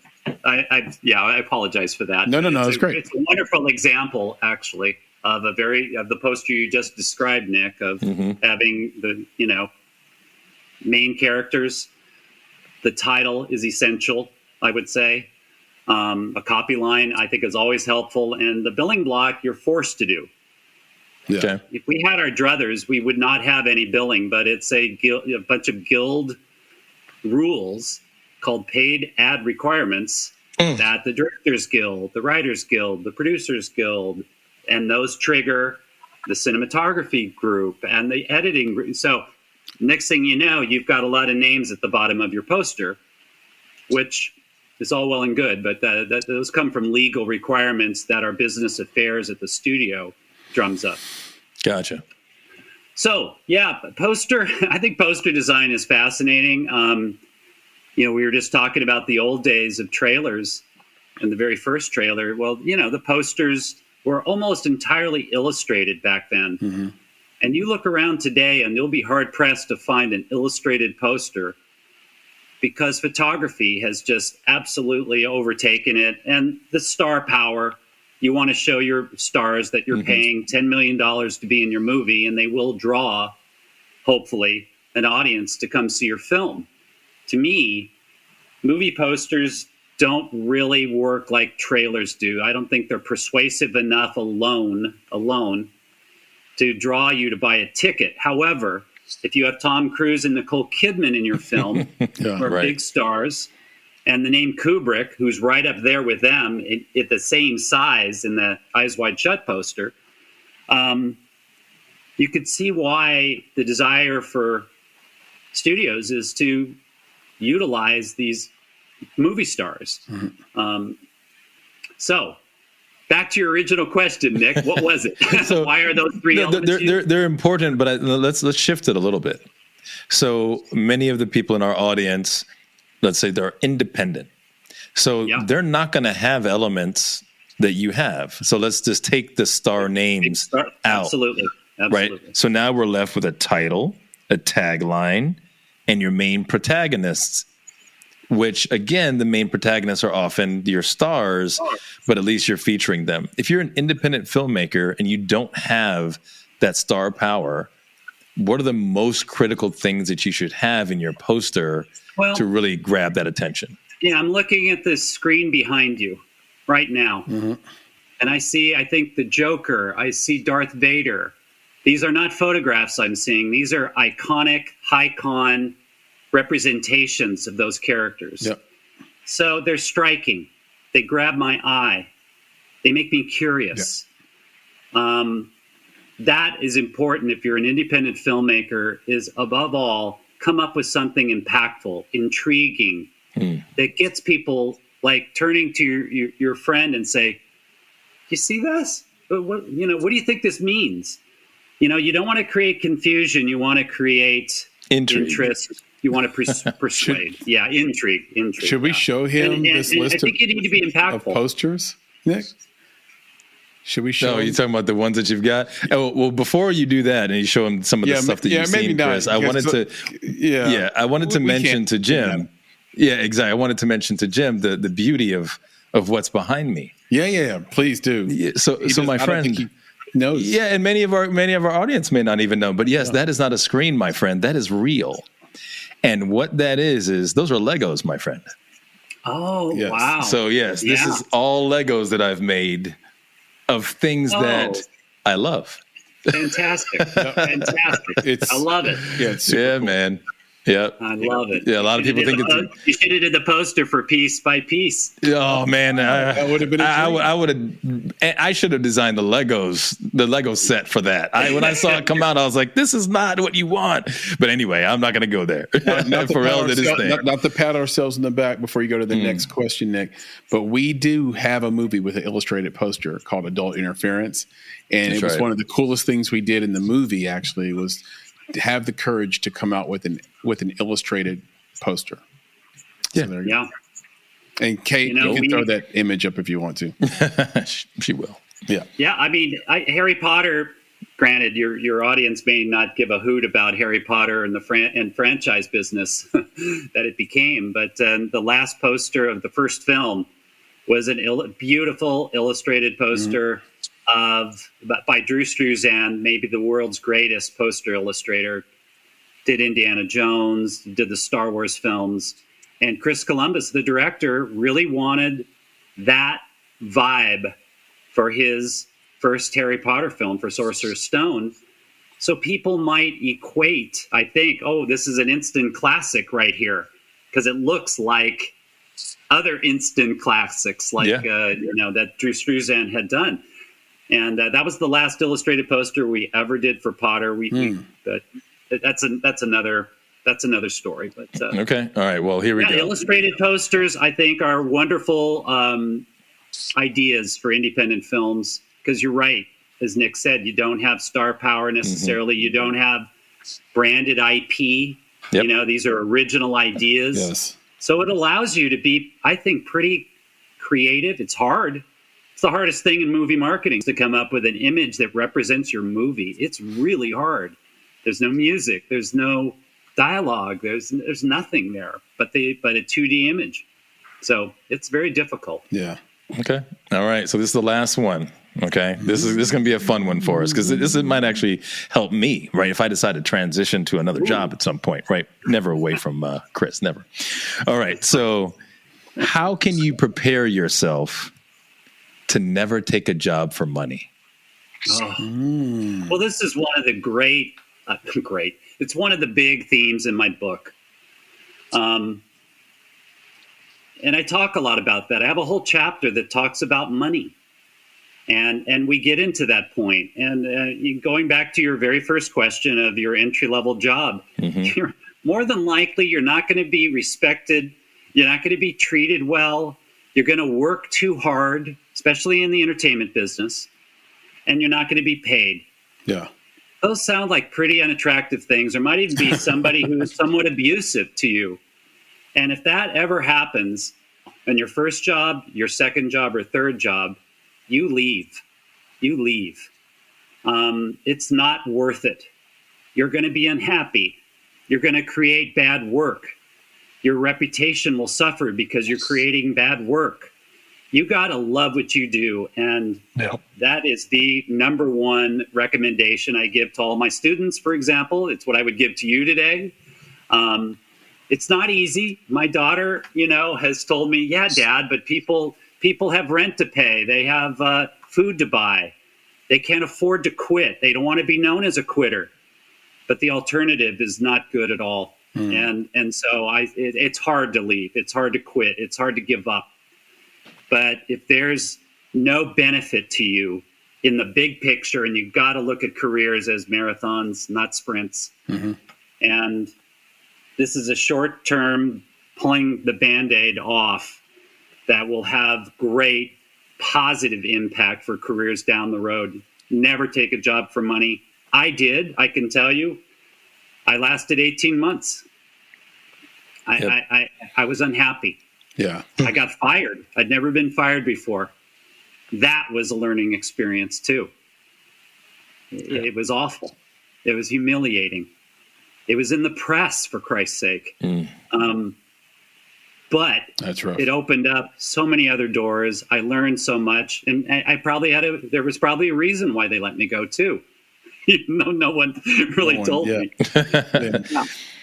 I apologize for that. No, it's great. It's a wonderful example, actually, of the poster you just described, Nick, of having the main characters. The title is essential, I would say. A copy line, I think, is always helpful. And the billing block, you're forced to do. Yeah. Okay. If we had our druthers, we would not have any billing, but it's a bunch of guild rules called paid ad requirements that the Directors Guild, the Writers Guild, the Producers Guild, and those trigger the cinematography group and the editing group. So next thing you know, you've got a lot of names at the bottom of your poster, which is all well and good, but those come from legal requirements that our business affairs at the studio drums up. Gotcha. So, yeah, poster, I think poster design is fascinating. We were just talking about the old days of trailers and the very first trailer. Well, the posters were almost entirely illustrated back then. Mm-hmm. And you look around today and you'll be hard pressed to find an illustrated poster because photography has just absolutely overtaken it. And the star power, you want to show your stars that you're paying $10 million to be in your movie, and they will draw, hopefully, an audience to come see your film. To me, movie posters don't really work like trailers do. I don't think they're persuasive enough alone to draw you to buy a ticket. However, if you have Tom Cruise and Nicole Kidman in your film, who are big stars, and the name Kubrick, who's right up there with them at the same size in the Eyes Wide Shut poster, you could see why the desire for studios is to utilize these movie stars. So back to your original question, Nick. What was it? So, why are those three elements? They're important, but let's shift it a little bit. So many of the people in our audience, let's say they're independent. So they're not going to have elements that you have. So let's just take the star names out. Absolutely. Right. So now we're left with a title, a tagline, and your main protagonists, which again, the main protagonists are often your stars, but at least you're featuring them. If you're an independent filmmaker and you don't have that star power, what are the most critical things that you should have in your poster to really grab that attention? Yeah, I'm looking at this screen behind you right now. And I think the Joker, I see Darth Vader. These are not photographs I'm seeing. These are iconic, high-con representations of those characters. Yep. So they're striking. They grab my eye. They make me curious. Yep. That is important if you're an independent filmmaker, is above all, come up with something impactful, intriguing, that gets people like turning to your friend and say, you see this? What do you think this means? You don't want to create confusion. You want to create interest. You want to persuade. Intrigue. Should we show him this list I think you need to be impactful. of posters, Nick? Should we show? No, you're talking about the ones that you've got. Oh, well, before you do that, and you show him some of the stuff that you've seen, Chris, I wanted to mention to Jim. Yeah, exactly. I wanted to mention to Jim the beauty of what's behind me. Yeah. Please do. Yeah, so my friend knows. Yeah, and many of our audience may not even know. But yes, that is not a screen, my friend. That is real. And what that is those are Legos, my friend. Oh, yes. Wow. So this is all Legos that I've made of things that I love. Fantastic. I love it. Yeah, it's super cool. Man. Yeah, I love it. Yeah, a lot of people think you should have did the poster for piece by piece. Oh man, that would have been. I should have designed the Lego set for that. When I saw it come out, I was like, "This is not what you want." But anyway, I'm not going to go there. Not to pat ourselves in the back before you go to the next question, Nick. But we do have a movie with an illustrated poster called Adult Interference, and it was one of the coolest things we did in the movie. Actually, was to have the courage to come out with an illustrated poster. Yeah. So and Kate, you can throw that image up if you want to. She will. Yeah. Yeah. I mean, Harry Potter. Granted, your audience may not give a hoot about Harry Potter and the franchise business that it became, but the last poster of the first film was a beautiful illustrated poster. By Drew Struzan, maybe the world's greatest poster illustrator, did Indiana Jones, did the Star Wars films. And Chris Columbus, the director, really wanted that vibe for his first Harry Potter film, for Sorcerer's Stone. So people might equate, I think, oh, this is an instant classic right here, because it looks like other instant classics like that Drew Struzan had done. And that was the last illustrated poster we ever did for Potter. But that's another story. But okay, all right. Well, here we go. Illustrated posters, I think, are wonderful ideas for independent films, because you're right, as Nick said, you don't have star power necessarily. You don't have branded IP. Yep. These are original ideas. Yes. So it allows you to be, I think, pretty creative. It's hard. It's the hardest thing in movie marketing, to come up with an image that represents your movie. It's really hard. There's no music. There's no dialogue. There's nothing there but a 2D image. So it's very difficult. Yeah. Okay. All right. So this is the last one. Okay. This is going to be a fun one for us, because this might actually help me, right? If I decide to transition to another job at some point, right? Never away from Chris, never. All right. So how can you prepare yourself to never take a job for money? Well, this is one of the great, it's one of the big themes in my book. And I talk a lot about that. I have a whole chapter that talks about money. And we get into that point. And going back to your very first question of your entry-level job, you're more than likely, you're not going to be respected. You're not going to be treated well. You're going to work too hard, especially in the entertainment business, and you're not going to be paid. Yeah. Those sound like pretty unattractive things. There might even be somebody who is somewhat abusive to you. And if that ever happens on your first job, your second job, or third job, you leave. It's not worth it. You're going to be unhappy. You're going to create bad work. Your reputation will suffer because you're creating bad work. You got to love what you do. And that is the number one recommendation I give to all my students, for example. It's what I would give to you today. It's not easy. My daughter, has told me, yeah, Dad, but people have rent to pay. They have food to buy. They can't afford to quit. They don't want to be known as a quitter. But the alternative is not good at all. And so it's hard to leave. It's hard to quit. It's hard to give up. But if there's no benefit to you in the big picture, and you've got to look at careers as marathons, not sprints. And this is a short-term pulling the Band-Aid off that will have great positive impact for careers down the road. Never take a job for money. I did. I can tell you, I lasted 18 months. I was unhappy. Yeah. I got fired. I'd never been fired before. That was a learning experience too. It was awful. It was humiliating. It was in the press, for Christ's sake. But that's rough. It opened up so many other doors. I learned so much, and there was probably a reason why they let me go too. No one really told me.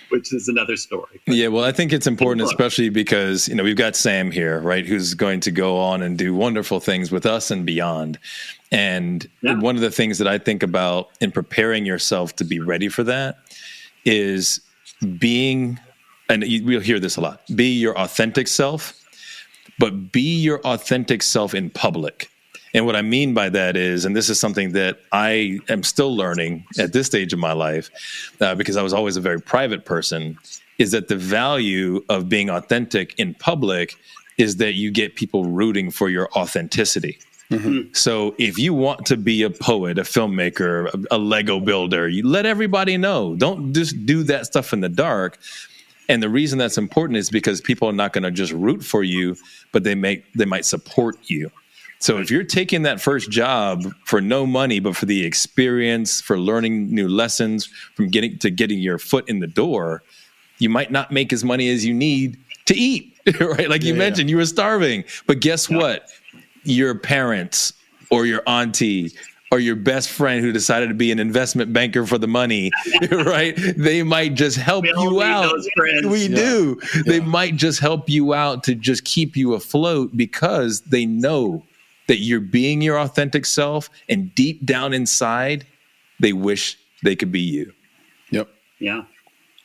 Which is another story. Yeah, well, I think it's important, especially because, we've got Sam here, right, who's going to go on and do wonderful things with us and beyond. And one of the things that I think about in preparing yourself to be ready for that is being, and we'll hear this a lot, be your authentic self, but be your authentic self in public. And what I mean by that is, and this is something that I am still learning at this stage of my life, because I was always a very private person, is that the value of being authentic in public is that you get people rooting for your authenticity. So if you want to be a poet, a filmmaker, a Lego builder, you let everybody know. Don't just do that stuff in the dark. And the reason that's important is because people are not going to just root for you, but they might support you. So if you're taking that first job for no money, but for the experience, for learning new lessons, from getting your foot in the door, you might not make as money as you need to eat, right? Like you mentioned, you were starving. But guess what? Your parents or your auntie or your best friend who decided to be an investment banker for the money, right? They might just help you out. We do. Yeah. They might just help you out to just keep you afloat because they know that you're being your authentic self, and deep down inside, they wish they could be you. Yep. Yeah.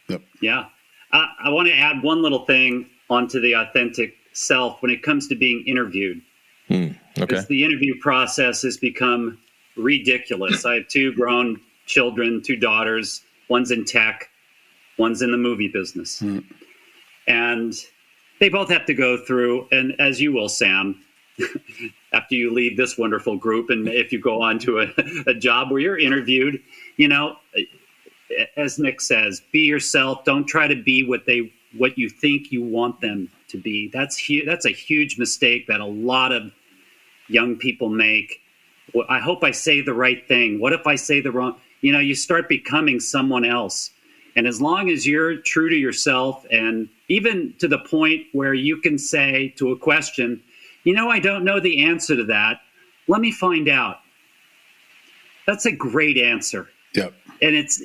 Yep. Yeah. I want to add one little thing onto the authentic self when it comes to being interviewed. Okay. Because the interview process has become ridiculous. I have 2 grown children, 2 daughters. One's in tech, one's in the movie business. And they both have to go through, and as you will, Sam, after you leave this wonderful group, and if you go on to a job where you're interviewed, you know, as Nick says, be yourself. Don't try to be what you think you want them to be. That's a huge mistake that a lot of young people make. I hope I say the right thing. What if I say the wrong? You know, you start becoming someone else. And as long as you're true to yourself, and even to the point where you can say to a question, you know, I don't know the answer to that. Let me find out. That's a great answer. Yep. And it's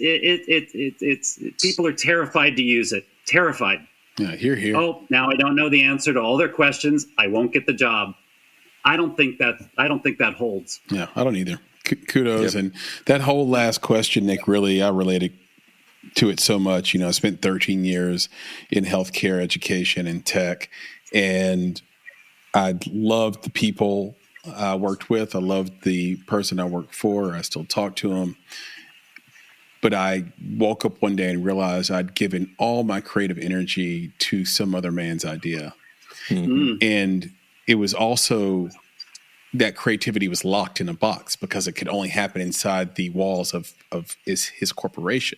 people are terrified to use it. Terrified. Yeah, here. Oh, now I don't know the answer to all their questions. I won't get the job. I don't think that holds. Yeah, I don't either. Kudos. Yep. And that whole last question, Nick, really, I related to it so much. You know, I spent 13 years in healthcare, education, and tech, and I loved the people I worked with. I loved the person I worked for. I still talk to him. But I woke up one day and realized I'd given all my creative energy to some other man's idea. Mm-hmm. And it was also that creativity was locked in a box because it could only happen inside the walls of his corporation.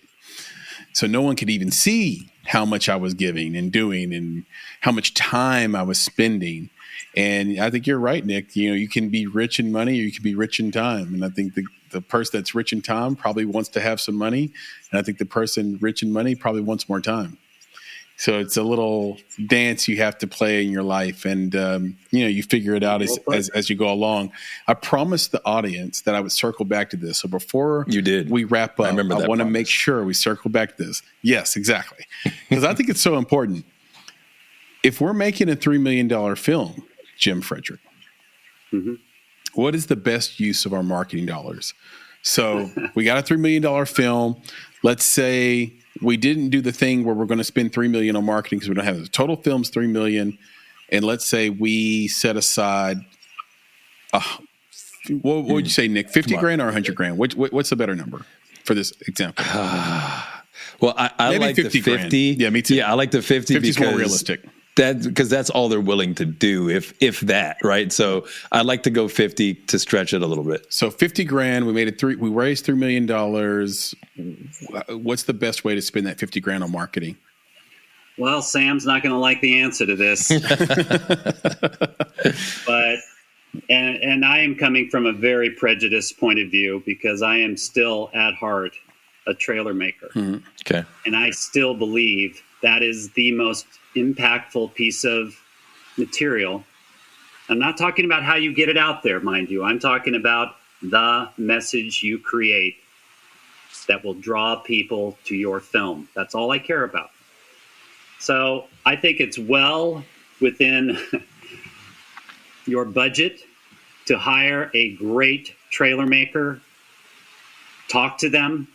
So no one could even see how much I was giving and doing and how much time I was spending. And I think you're right, Nick. You know, you can be rich in money or you can be rich in time. And I think the person that's rich in time probably wants to have some money. And I think the person rich in money probably wants more time. So it's a little dance you have to play in your life. And, you know, you figure it out as you go along. I promised the audience that I would circle back to this. So before we wrap up, I want to make sure we circle back to this. Yes, exactly. Because I think it's so important. If we're making a $3 million film, Jim Fredrick, what is the best use of our marketing dollars? So we got a $3 million film. Let's say we didn't do the thing where we're going to spend $3 million on marketing because we don't have it. The total film's $3 million. And let's say we set aside, what would you say, Nick? 50 grand or 100 grand? What's the better number for this example? Well, I like 50 the 50. Grand. Yeah, me too. Yeah, I like the 50 50's because more realistic. Because that's all they're willing to do, if that, right? So I like to go 50 to stretch it a little bit. So 50 grand, we raised $3 million. What's the best way to spend that 50 grand on marketing? Well, Sam's not going to like the answer to this, but and I am coming from a very prejudiced point of view because I am still at heart a trailer maker. Mm-hmm. Okay, and I still believe that is the most impactful piece of material. I'm not talking about how you get it out there, mind you. I'm talking about the message you create that will draw people to your film. That's all I care about. So I think it's well within your budget to hire a great trailer maker, talk to them,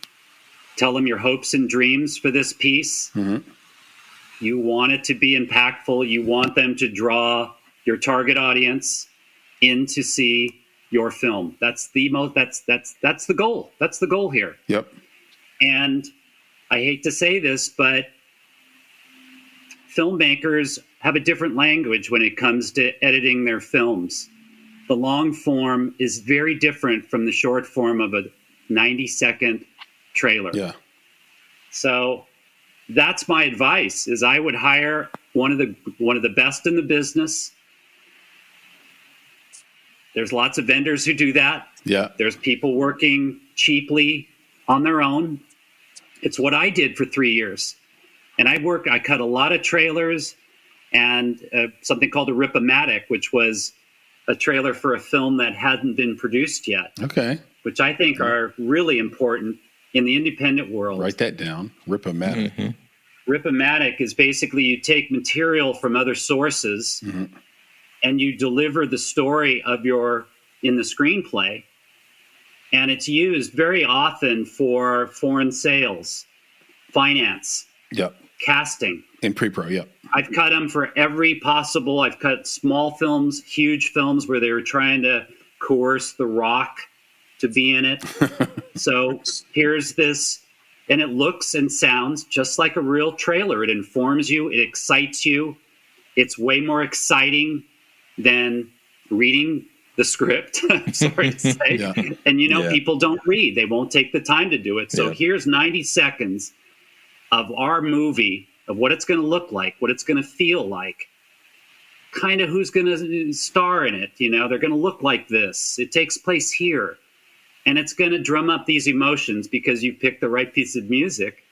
tell them your hopes and dreams for this piece. Mm-hmm. You want it to be impactful. You want them to draw your target audience in to see your film. That's the goal. That's the goal here. Yep. And I hate to say this, but filmmakers have a different language when it comes to editing their films. The long form is very different from the short form of a 90-second trailer. Yeah. So that's my advice, is I would hire one of the best in the business. There's lots of vendors who do that. Yeah. There's people working cheaply on their own. It's what I did for 3 years. And I cut a lot of trailers and something called a rip-o-matic, which was a trailer for a film that hadn't been produced yet. Okay. which I think are really important in the independent world. Write that down. Rip-o-matic. Mm-hmm. Rip-o-matic is basically you take material from other sources and you deliver the story in the screenplay. And it's used very often for foreign sales, finance, casting. In pre-pro, I've cut them for every possible. I've cut small films, huge films where they were trying to coerce The Rock to be in it. So here's this, and it looks and sounds just like a real trailer. It informs you, it excites you. It's way more exciting than reading the script, I'm sorry to say. And people don't read. They won't take the time to do it. So here's 90 seconds of our movie, of what it's going to look like, what it's going to feel like, kind of who's going to star in it. They're going to look like this. It takes place here. And it's going to drum up these emotions because you picked the right piece of music.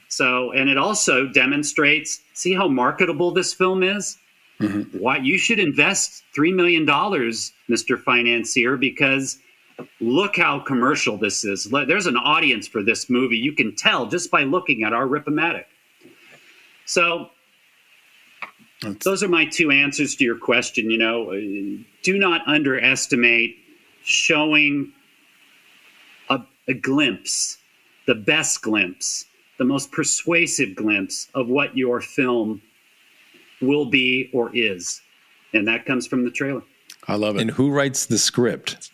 So, and it also demonstrates, see how marketable this film is? Why you should invest $3 million, Mr. Financier, because look how commercial this is. There's an audience for this movie. You can tell just by looking at our Rip-O-Matic. So those are my two answers to your question. Do not underestimate showing a glimpse, the best glimpse, the most persuasive glimpse of what your film will be or is. And that comes from the trailer. I love it. And who writes the script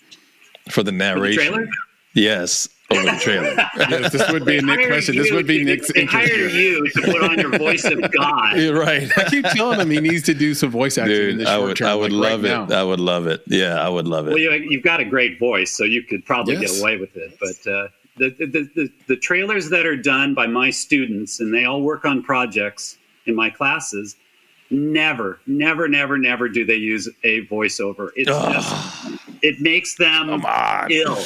for the narration? For the trailer? Yes, over the trailer. Yes, this would be a Nick question. This would be Nick's They hired you to put on your voice of God. You're right. I keep telling him he needs to do some voice acting in the short term. I would love it. I would love it. Yeah, I would love it. Well, you've got a great voice, so you could probably get away with it. But the trailers that are done by my students, and they all work on projects in my classes, never do they use a voiceover. It's it makes them ill.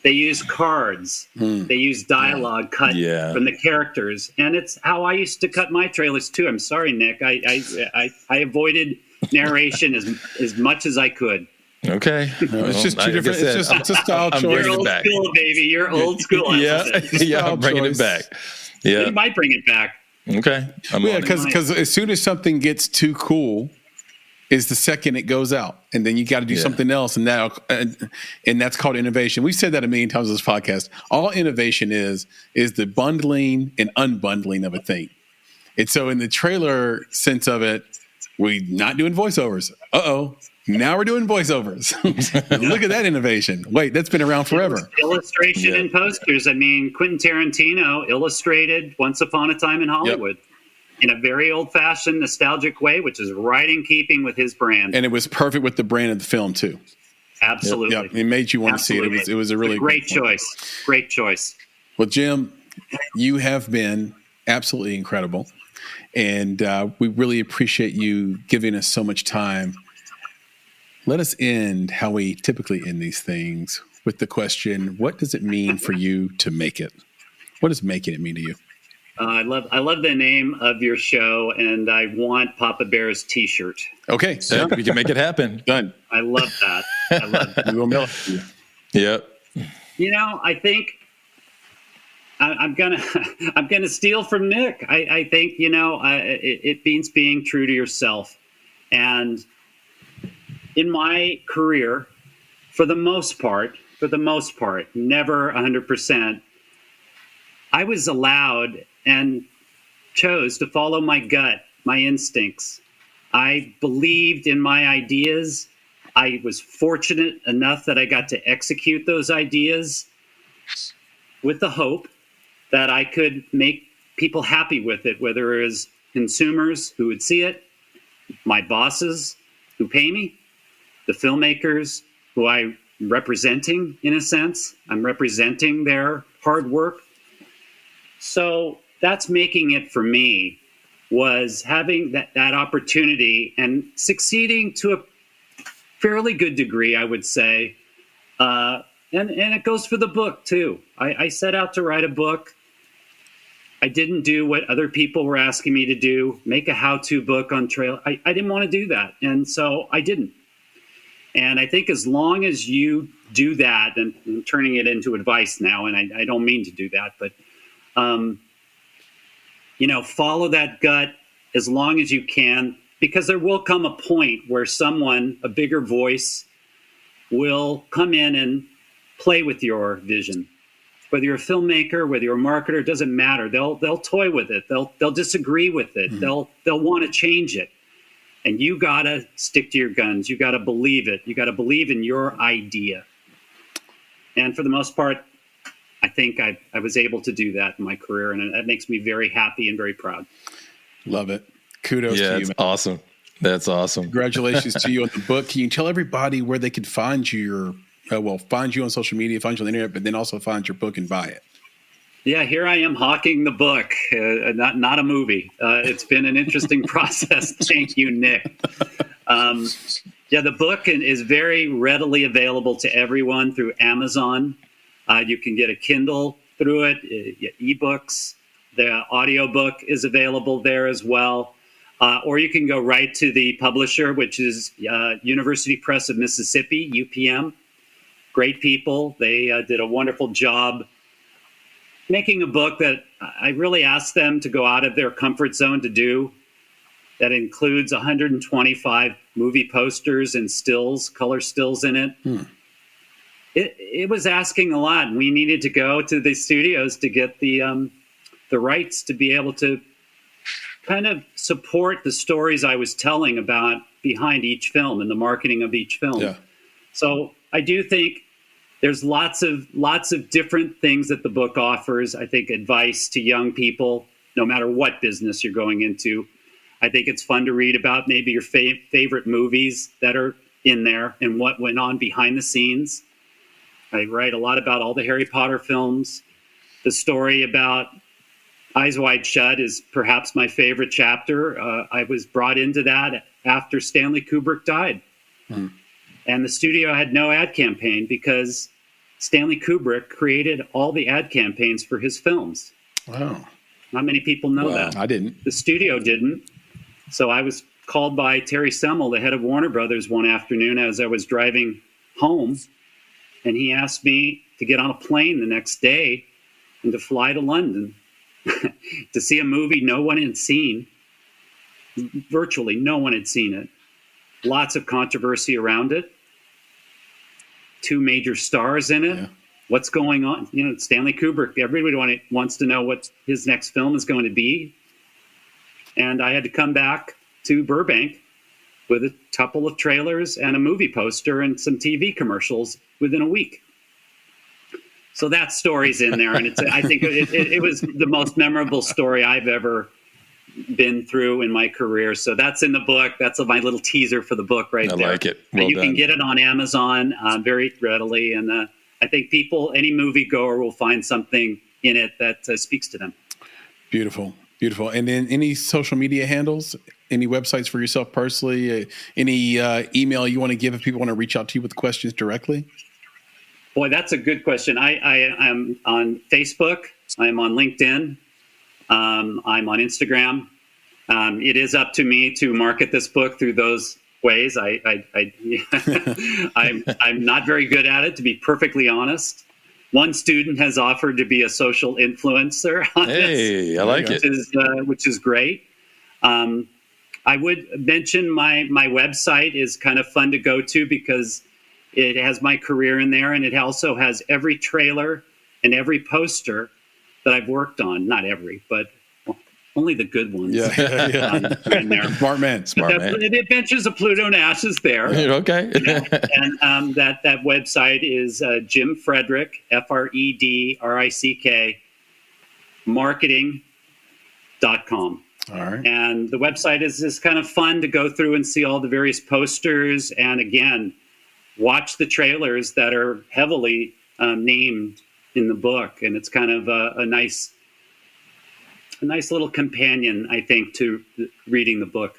They use cards. They use dialogue cut from the characters, and it's how I used to cut my trailers too. I'm sorry, Nick. I avoided narration as much as I could. Okay, it's just two different. It's a style choice. You're old school, baby. You're old school. I'm bringing it back. Yeah, you might bring it back. Okay. Because as soon as something gets too cool, is the second it goes out, and then you got to do something else, and that's called innovation. We've said that a million times on this podcast. All innovation is the bundling and unbundling of a thing. And so, in the trailer sense of it, we're not doing voiceovers. Now we're doing voiceovers. Look at that innovation. Wait, that's been around forever. Illustration and posters. I mean, Quentin Tarantino illustrated Once Upon a Time in Hollywood in a very old-fashioned, nostalgic way, which is right in keeping with his brand. And it was perfect with the brand of the film, too. Absolutely. Yep. It made you want to see it. It was a really great choice. Great choice. Well, Jim, you have been absolutely incredible. And we really appreciate you giving us so much time. Let us end how we typically end these things with the question, what does it mean for you to make it? What does making it mean to you? I love the name of your show, and I want Papa Bear's T-shirt. Okay, so we can make it happen. Done. I love that. I love that. We will mail it to you. Yep. I think I'm gonna steal from Nick. I think it means being true to yourself, and in my career, for the most part, never 100%. I was allowed and chose to follow my gut, my instincts. I believed in my ideas. I was fortunate enough that I got to execute those ideas with the hope that I could make people happy with it, whether it was consumers who would see it, my bosses who pay me, the filmmakers who I'm representing, in a sense. I'm representing their hard work. So that's making it for me, was having that opportunity and succeeding to a fairly good degree, I would say. And it goes for the book, too. I set out to write a book. I didn't do what other people were asking me to do, make a how-to book on trail. I didn't want to do that, and so I didn't. And I think as long as you do that, and I'm turning it into advice now, and I don't mean to do that, but, follow that gut as long as you can, because there will come a point where someone, a bigger voice, will come in and play with your vision. Whether you're a filmmaker, whether you're a marketer, it doesn't matter. They'll toy with it. They'll disagree with it. Mm-hmm. They'll want to change it. And you got to stick to your guns. You got to believe it. You got to believe in your idea. And for the most part, I think I was able to do that in my career. And that makes me very happy and very proud. Love it. Kudos to you, man. Awesome. That's awesome. Congratulations to you on the book. Can you tell everybody where they could find you, find you on social media, find you on the internet, but then also find your book and buy it? Yeah, here I am hawking the book, not a movie. It's been an interesting process. Thank you, Nick. The book is very readily available to everyone through Amazon. You can get a Kindle through it, ebooks. The audiobook is available there as well. Or you can go right to the publisher, which is University Press of Mississippi, UPM. Great people. They did a wonderful job making a book that I really asked them to go out of their comfort zone to do. That includes 125 movie posters and stills, color stills in it. It was asking a lot, and we needed to go to the studios to get the rights to be able to kind of support the stories I was telling about behind each film and the marketing of each film. Yeah. So I do think there's lots of different things that the book offers. I think advice to young people, no matter what business you're going into. I think it's fun to read about maybe your favorite movies that are in there and what went on behind the scenes. I write a lot about all the Harry Potter films. The story about Eyes Wide Shut is perhaps my favorite chapter. I was brought into that after Stanley Kubrick died. And the studio had no ad campaign because Stanley Kubrick created all the ad campaigns for his films. Wow. Not many people know that. I didn't. The studio didn't. So I was called by Terry Semel, the head of Warner Brothers, one afternoon as I was driving home. And he asked me to get on a plane the next day and to fly to London to see a movie no one had seen. Virtually no one had seen it. Lots of controversy around it. 2 major stars in it. Yeah. What's going on? Stanley Kubrick. Everybody wants to know what his next film is going to be. And I had to come back to Burbank with a couple of trailers and a movie poster and some TV commercials within a week. So that story's in there. And I think it was the most memorable story I've ever been through in my career. So that's in the book. That's my little teaser for the book right there. I like it. Well you done. Can get it on Amazon very readily. And I think any moviegoer will find something in it that speaks to them. Beautiful. Beautiful. And then any social media handles, any websites for yourself personally, any email you want to give if people want to reach out to you with questions directly? Boy, that's a good question. I'm on Facebook. I'm on LinkedIn. I'm on Instagram. It is up to me to market this book through those ways. I'm not very good at it, to be perfectly honest. One student has offered to be a social influencer on this. I like it. Which is great. I would mention my website is kind of fun to go to because it has my career in there, and it also has every trailer and every poster that I've worked on. Not every, but only the good ones. Yeah. In there. Smart man. The Adventures of Pluto Nash is there. Okay. And that website is Jim Fredrick, Fredrick, marketing.com. All right. And the website is just kind of fun to go through and see all the various posters. And again, watch the trailers that are heavily named in the book. And it's kind of a nice little companion, I think, to reading the book.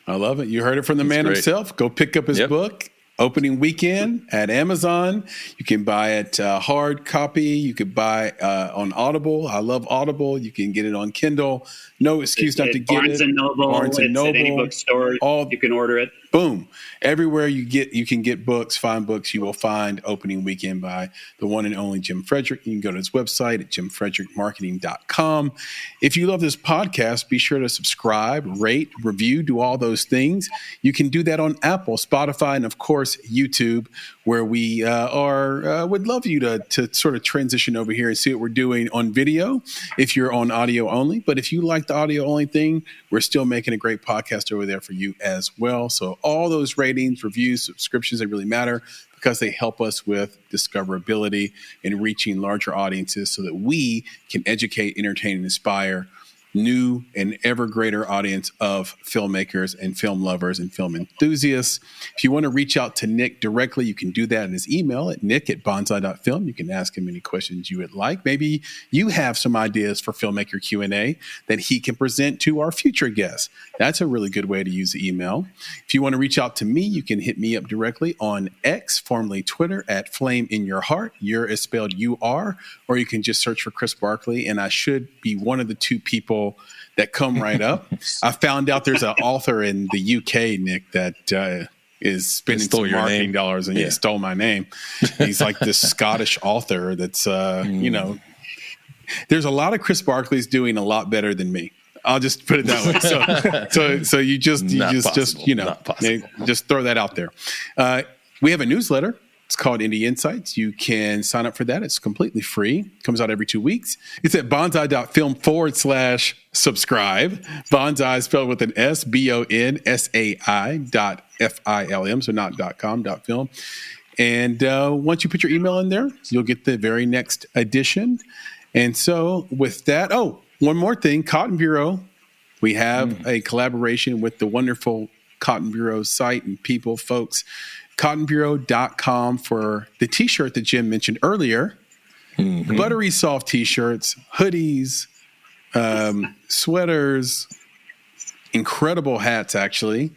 I love it. You heard it from the man himself. Go pick up his book opening weekend at Amazon. You can buy it hard copy. You could buy on Audible. I love Audible. You can get it on Kindle. No excuse not to get Barnes it. And Noble. Barnes and Noble. At any bookstore. You can order it. Boom. Everywhere you can get books, find books, you will find Opening Weekend by the one and only Jim Fredrick. You can go to his website at jimfredrickmarketing.com. If you love this podcast, be sure to subscribe, rate, review, do all those things. You can do that on Apple, Spotify, and of course, YouTube, where we would love you to sort of transition over here and see what we're doing on video if you're on audio only. But if you like the audio only thing, we're still making a great podcast over there for you as well. So all those ratings, reviews, subscriptions, they really matter because they help us with discoverability and reaching larger audiences so that we can educate, entertain, and inspire new and ever greater audience of filmmakers and film lovers and film enthusiasts. If you want to reach out to Nick directly, you can do that in his email at nick@bonsai.film. You can ask him any questions you would like. Maybe you have some ideas for Filmmaker Q&A that he can present to our future guests. That's a really good way to use the email. If you want to reach out to me, you can hit me up directly on X, formerly Twitter, at Flame in Your Heart. Your is spelled U-R, or you can just search for Chris Barkley, and I should be one of the two people that come right up. I found out there's an author in the UK, Nick, that is spending some marketing dollars and stole my name. He's like this Scottish author that's, there's a lot of Chris Barkleys doing a lot better than me. I'll just put it that way. So you just throw that out there. We have a newsletter. It's called Indie Insights. You can sign up for that. It's completely free. It comes out every 2 weeks. It's at bonsai.film/subscribe. Bonsai spelled with an S, BONSAI.FILM, so not .com, .film. And once you put your email in there, you'll get the very next edition. And so with that, one more thing, Cotton Bureau. We have a collaboration with the wonderful Cotton Bureau site and people, folks. cottonbureau.com for the t-shirt that Jim mentioned earlier. Buttery soft t-shirts, hoodies, sweaters, incredible hats, actually.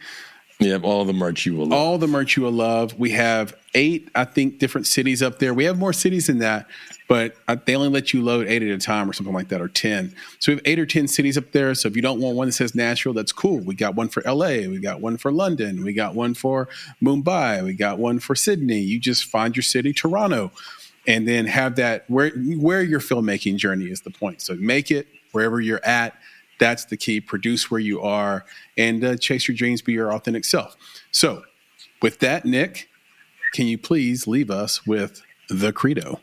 Yep, all the merch you will love. All the merch you will love. We have 8, I think, different cities up there. We have more cities than that, but they only let you load 8 at a time or something like that, or 10. So we have 8 or 10 cities up there. So if you don't want one that says Nashville, that's cool. We got one for LA. We got one for London. We got one for Mumbai. We got one for Sydney. You just find your city, Toronto, and then have that where your filmmaking journey is the point. So make it wherever you're at. That's the key. Produce where you are and chase your dreams, be your authentic self. So with that, Nick, can you please leave us with the credo?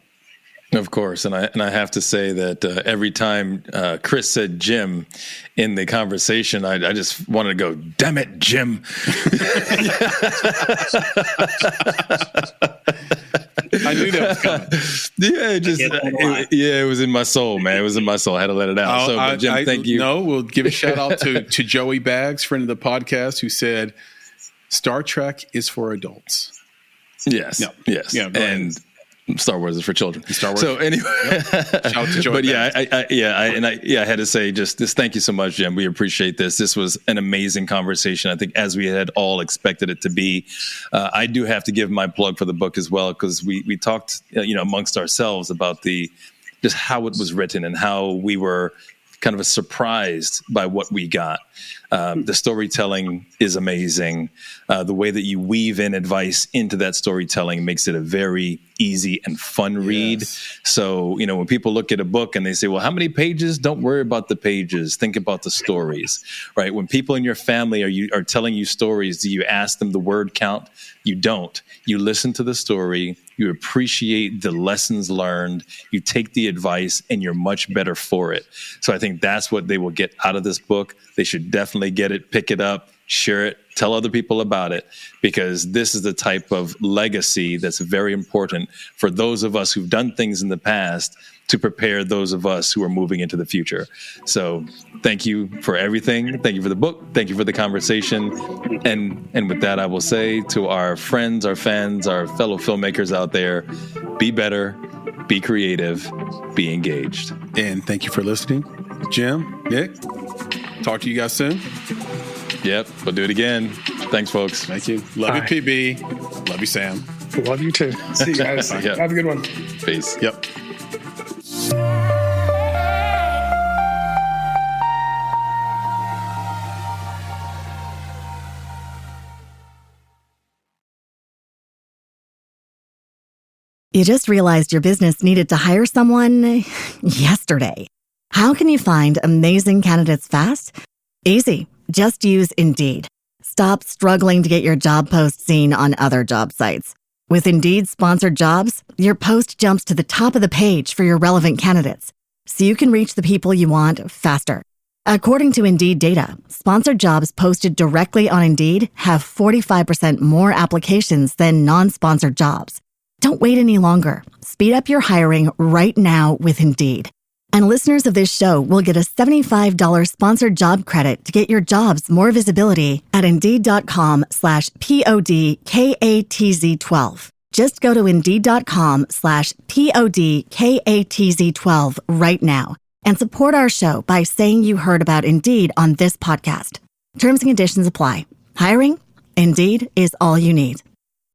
Of course. And I have to say that every time Chris said Jim in the conversation, I just wanted to go, damn it, Jim. I knew that was coming. It was in my soul, man. It was in my soul. I had to let it out. Jim, thank you. No, we'll give a shout out to Joey Baggs, friend of the podcast, who said, Star Trek is for adults. Yes. Yep. Yes. Yeah, and Star Wars is for children. Star Wars. So anyway, shout out to Joey. But I had to say just this. Thank you so much, Jim. We appreciate this. This was an amazing conversation. I think as we had all expected it to be. I do have to give my plug for the book as well, because we talked, amongst ourselves about just how it was written and how we were kind of surprised by what we got. The storytelling is amazing. The way that you weave in advice into that storytelling makes it a very easy and fun read. Yes. So, when people look at a book and they say, well, how many pages? Don't worry about the pages. Think about the stories, right? When people in your family are telling you stories, do you ask them the word count? You don't. You listen to the story. You appreciate the lessons learned. You take the advice, and you're much better for it. So I think that's what they will get out of this book. They should definitely get it, pick it up, share it, tell other people about it, because this is the type of legacy that's very important for those of us who've done things in the past to prepare those of us who are moving into the future. So thank you for everything. Thank you for the book. Thank you for the conversation. And with that, I will say to our friends, our fans, our fellow filmmakers out there, be better, be creative, be engaged. And thank you for listening. Jim, Nick, talk to you guys soon. Yep, we'll do it again. Thanks, folks. Thank you. Love you, PB. Love you, Sam. Love you too. See you guys. Yeah. Have a good one. Peace. Yep. You just realized your business needed to hire someone yesterday. How can you find amazing candidates fast? Easy. Just use Indeed. Stop struggling to get your job post seen on other job sites. With Indeed sponsored jobs, your post jumps to the top of the page for your relevant candidates, so you can reach the people you want faster. According to Indeed data, sponsored jobs posted directly on Indeed have 45% more applications than non-sponsored jobs. Don't wait any longer. Speed up your hiring right now with Indeed. And listeners of this show will get a $75 sponsored job credit to get your jobs more visibility at Indeed.com/PODKATZ12. Just go to Indeed.com/PODKATZ12 right now and support our show by saying you heard about Indeed on this podcast. Terms and conditions apply. Hiring? Indeed is all you need.